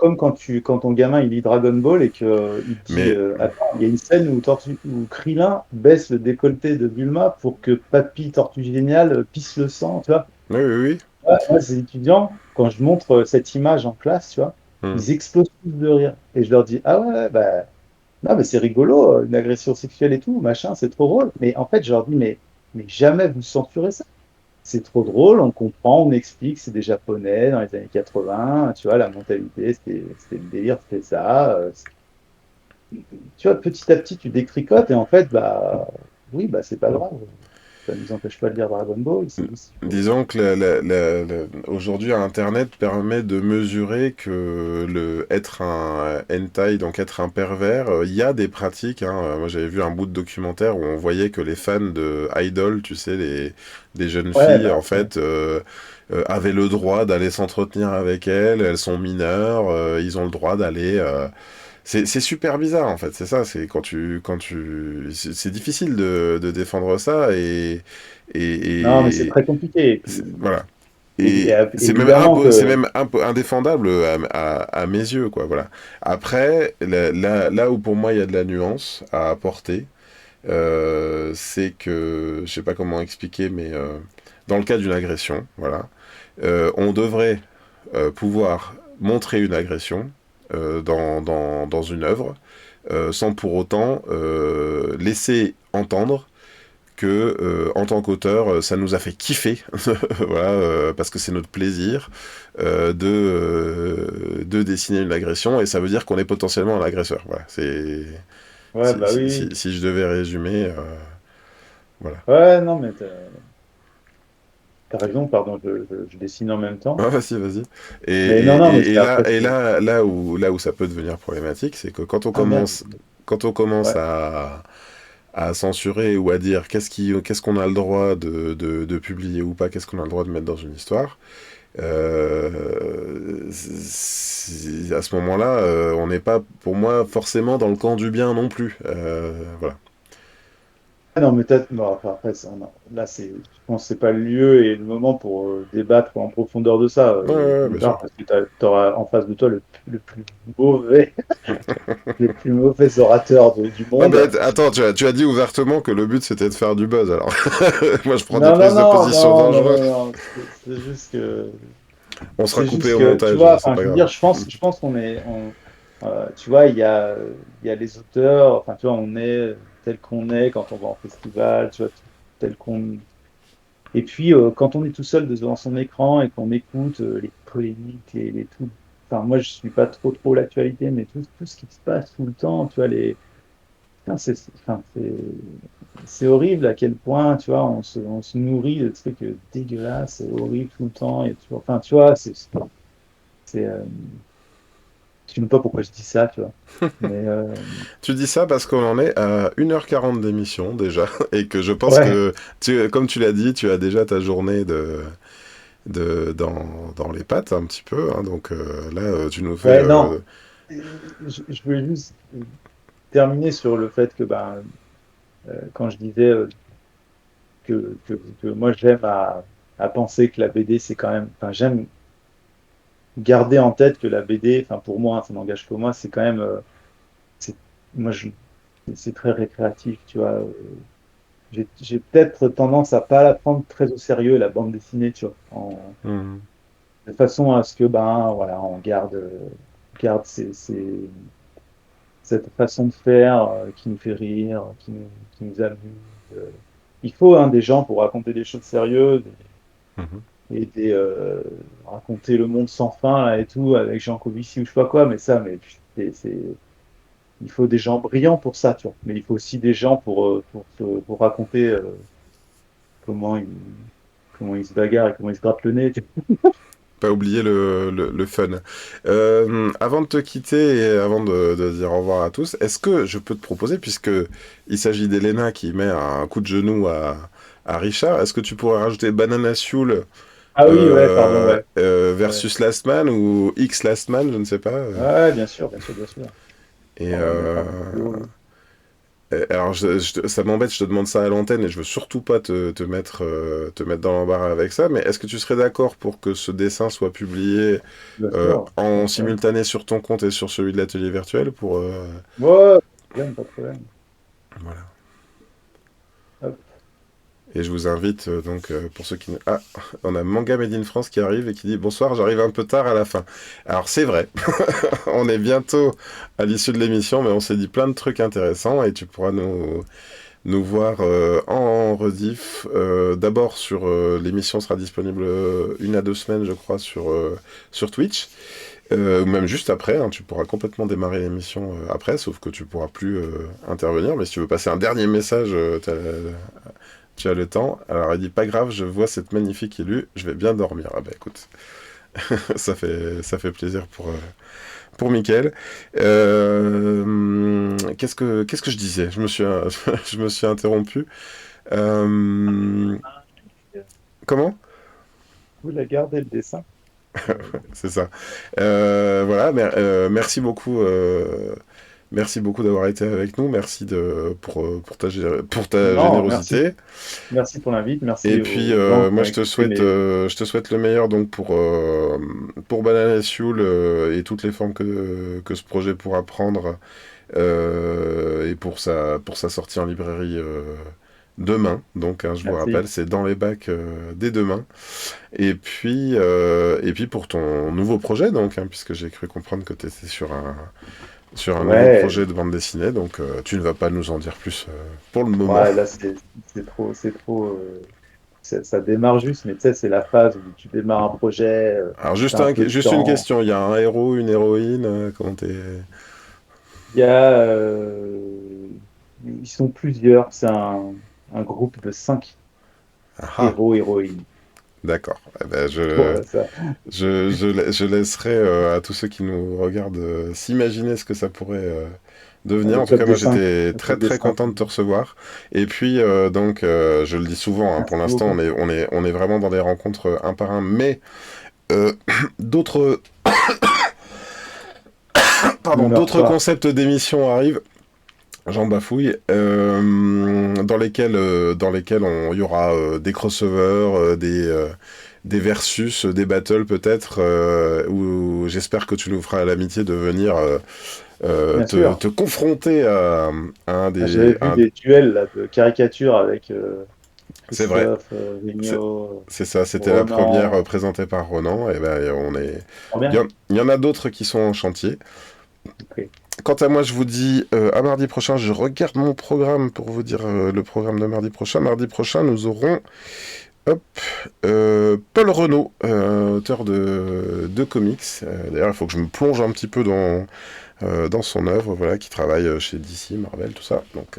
comme quand ton gamin il lit Dragon Ball et que il te dit Mais attends, il y a une scène où Krillin baisse le décolleté de Bulma pour que Papy Tortue Géniale pisse le sang, tu vois. oui, oui, oui. Ouais, moi, ces étudiants, quand je montre cette image en classe, tu vois, Hmm. ils explosent tous de rire. Et je leur dis, ah ouais, bah, non, mais c'est rigolo, une agression sexuelle et tout, machin, c'est trop drôle. Mais en fait, je leur dis, mais jamais vous censurez ça. C'est trop drôle, on comprend, on explique, c'est des Japonais dans les années 80, tu vois, la mentalité, c'était le délire, c'était ça. Tu vois, petit à petit, tu détricotes et en fait, bah, oui, bah, c'est pas grave. Ça ne nous empêche pas de lire Dragon Ball, c'est juste, il faut... Disons que aujourd'hui, Internet permet de mesurer que être un hentai, donc être un pervers, il y a des pratiques. Hein. Moi, j'avais vu un bout de documentaire où on voyait que les fans de Idol, tu sais, des jeunes Ouais, filles, en bah, ouais. fait, avaient le droit d'aller s'entretenir avec elles. Elles sont mineures, ils ont le droit d'aller. C'est super bizarre en fait, c'est ça, c'est c'est difficile de défendre ça Non, mais c'est et très compliqué. Et puis, voilà. Et évidemment c'est que même un peu indéfendable à mes yeux, quoi, voilà. Après, là où pour moi il y a de la nuance à apporter, c'est que, je sais pas comment expliquer, mais dans le cas d'une agression, voilà, on devrait pouvoir montrer une agression dans une œuvre, sans pour autant laisser entendre que en tant qu'auteur, ça nous a fait kiffer, voilà, parce que c'est notre plaisir de dessiner une agression, et ça veut dire qu'on est potentiellement un agresseur. Voilà, ouais, bah oui, oui. si je devais résumer, voilà. Ouais, non, mais t'as raison, pardon, je dessine en même temps. Ah, vas-y, vas-y. Mais non, non, mais c'est après, Là où ça peut devenir problématique, c'est que ah merde, quand on commence ouais. à censurer ou à dire qu'est-ce qu'on a le droit de publier ou pas, qu'est-ce qu'on a le droit de mettre dans une histoire, à ce moment-là, on n'est pas, pour moi, forcément dans le camp du bien non plus. Voilà. Ah non, mais peut-être, bon, enfin, après, là, je pense que c'est pas le lieu et le moment pour débattre en profondeur de ça. Ouais, ouais, ouais, D'une bien sûr. part, parce que tu auras en face de toi le plus mauvais, les plus mauvais orateurs du Non, mais monde. attends, tu as dit ouvertement que le but c'était de faire du buzz, alors. Moi, je prends des Non, non, prises de non, position non, non, dangereuses. non, non. C'est juste que. On sera C'est coupé juste au que, tu montage, vois, c'est enfin, pas je veux grave. dire, je pense qu'on tu vois, il y a les auteurs, enfin, tu vois, on est tel qu'on est quand on va en festival, tu vois, tel qu'on. Et puis, quand on est tout seul devant son écran et qu'on écoute les polémiques, les tout. Enfin, moi, je suis pas trop l'actualité, mais tout ce qui se passe tout le temps, tu vois, Putain, enfin, c'est horrible à quel point, tu vois, on se nourrit de trucs dégueulasses, horribles tout le temps. Et enfin, tu vois, c'est, je sais même pas pourquoi je dis ça, tu vois. Mais Tu dis ça parce qu'on en est à 1h40 d'émission déjà, et que je pense ouais, que, comme tu l'as dit, tu as déjà ta journée dans les pattes un petit peu, hein, donc là, tu nous fais... ouais, non. Je voulais juste terminer sur le fait que ben, quand je disais que moi j'aime à penser que la BD c'est quand même, enfin j'aime garder en tête que la BD, enfin pour moi, hein, ça n'engage que moi, c'est quand même, c'est, moi je, c'est très récréatif, tu vois. J'ai peut-être tendance à pas la prendre très au sérieux la bande dessinée, tu vois, Hmm. de façon à ce que ben voilà, on garde cette façon de faire qui nous fait rire, qui nous amuse. euh. Il faut hein, des gens pour raconter des choses sérieuses Mhm. et raconter le monde sans fin là, et tout avec Jean Covici ou je sais pas quoi, mais ça, mais il faut des gens brillants pour ça, tu vois. Mais il faut aussi des gens pour raconter comment ils, comment ils se bagarrent et comment ils se grattent le nez. Tu Pas oublier le fun. Avant de te quitter et avant de dire au revoir à tous, est-ce que je peux te proposer, puisque il s'agit d'Elena qui met un coup de genou à Richard, est-ce que tu pourrais rajouter Banana Soul Ah oui, ouais, pardon, ouais. Ouais, versus Last Man ou X Last Man, je ne sais pas. ouais, bien sûr, bien sûr, bien sûr. Et On va le mettre un peu plus haut, oui. Alors, ça m'embête, je te demande ça à l'antenne et je veux surtout pas te mettre dans l'embarras avec ça, mais est-ce que tu serais d'accord pour que ce dessin soit publié Bien sûr, pas en de problème. simultané sur ton compte et sur celui de l'atelier virtuel pour... Ouais, pas de problème. voilà. Hop. Et je vous invite donc pour ceux qui... Ah, on a Manga Made in France qui arrive et qui dit bonsoir, j'arrive un peu tard à la fin. Alors c'est vrai, on est bientôt à l'issue de l'émission, mais on s'est dit plein de trucs intéressants et tu pourras nous voir en rediff. D'abord sur l'émission sera disponible 1 à 2 semaines, je crois, sur Twitch. Ou même juste après, hein, tu pourras complètement démarrer l'émission après, sauf que tu pourras plus intervenir. Mais si tu veux passer un dernier message, tu as le temps. Alors il dit pas grave, je vois cette magnifique élue, je vais bien dormir. Ah bah écoute, ça fait plaisir pour Mickaël. Qu'est-ce que je disais? Je me suis interrompu. Euh, comment? Vous la gardez le dessin. C'est ça. Voilà, merci beaucoup. Merci beaucoup d'avoir été avec nous. Merci pour ta Non, merci. générosité. Merci pour l'invite. Et Merci puis, aux gens qui moi, ont écouté mes. je te souhaite le meilleur donc pour Banana Sioule et toutes les formes que ce projet pourra prendre et pour sa sortie en librairie demain. Donc, hein, je vous Merci. rappelle, c'est dans les bacs dès demain. Et puis pour ton nouveau projet, donc, hein, puisque j'ai cru comprendre que tu étais sur un nouveau Ouais, projet de bande dessinée, donc tu ne vas pas nous en dire plus pour le moment. ouais, là, c'est trop. Ça démarre juste, mais tu sais, c'est la phase où tu démarres un projet, Alors t'as un peu de juste une temps. question, il y a un héros, une héroïne, comment t'es... Il y a, ils sont plusieurs. C'est un groupe de 5 Ah ah, héros, héroïnes. d'accord. Eh ben, Voilà, ça. je laisserai à tous ceux qui nous regardent s'imaginer ce que ça pourrait devenir. Le En tout cas, club moi des 5. j'étais Le très club des très 5. content de te recevoir. Et puis donc, je le dis souvent, hein, pour Merci l'instant beaucoup. on est vraiment dans des rencontres un par un, mais euh, d'autres Ne meurs d'autres pas. concepts d'émissions arrivent. J'en bafouille, dans lesquels il y aura des crossovers, des versus, des battles peut-être, où j'espère que tu nous feras l'amitié de venir Bien sûr. te confronter à Ah, j'avais vu des duels là, de caricatures avec C'est vrai, Christophe, c'est Vigneault, c'est ça, c'était la première Ronan. présentée par Ronan, et ben on est... Trop bien. Il y en a d'autres qui sont en chantier. Ok. Quant à moi, je vous dis à mardi prochain. Je regarde mon programme pour vous dire le programme de mardi prochain. Mardi prochain, nous aurons hop, Paul Renaud, auteur de comics. D'ailleurs, il faut que je me plonge un petit peu dans son œuvre, voilà, qui travaille chez DC, Marvel, tout ça. Donc,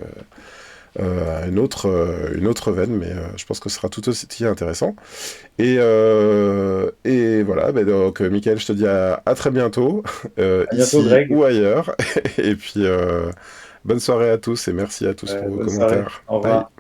une autre veine, mais je pense que ce sera tout aussi intéressant. Et voilà, ben donc, Mickaël, je te dis à très bientôt, À bientôt, ici Greg. ou ailleurs. Et puis, bonne soirée à tous et merci à tous pour vos Bonne soirée. commentaires. Au Bye. revoir.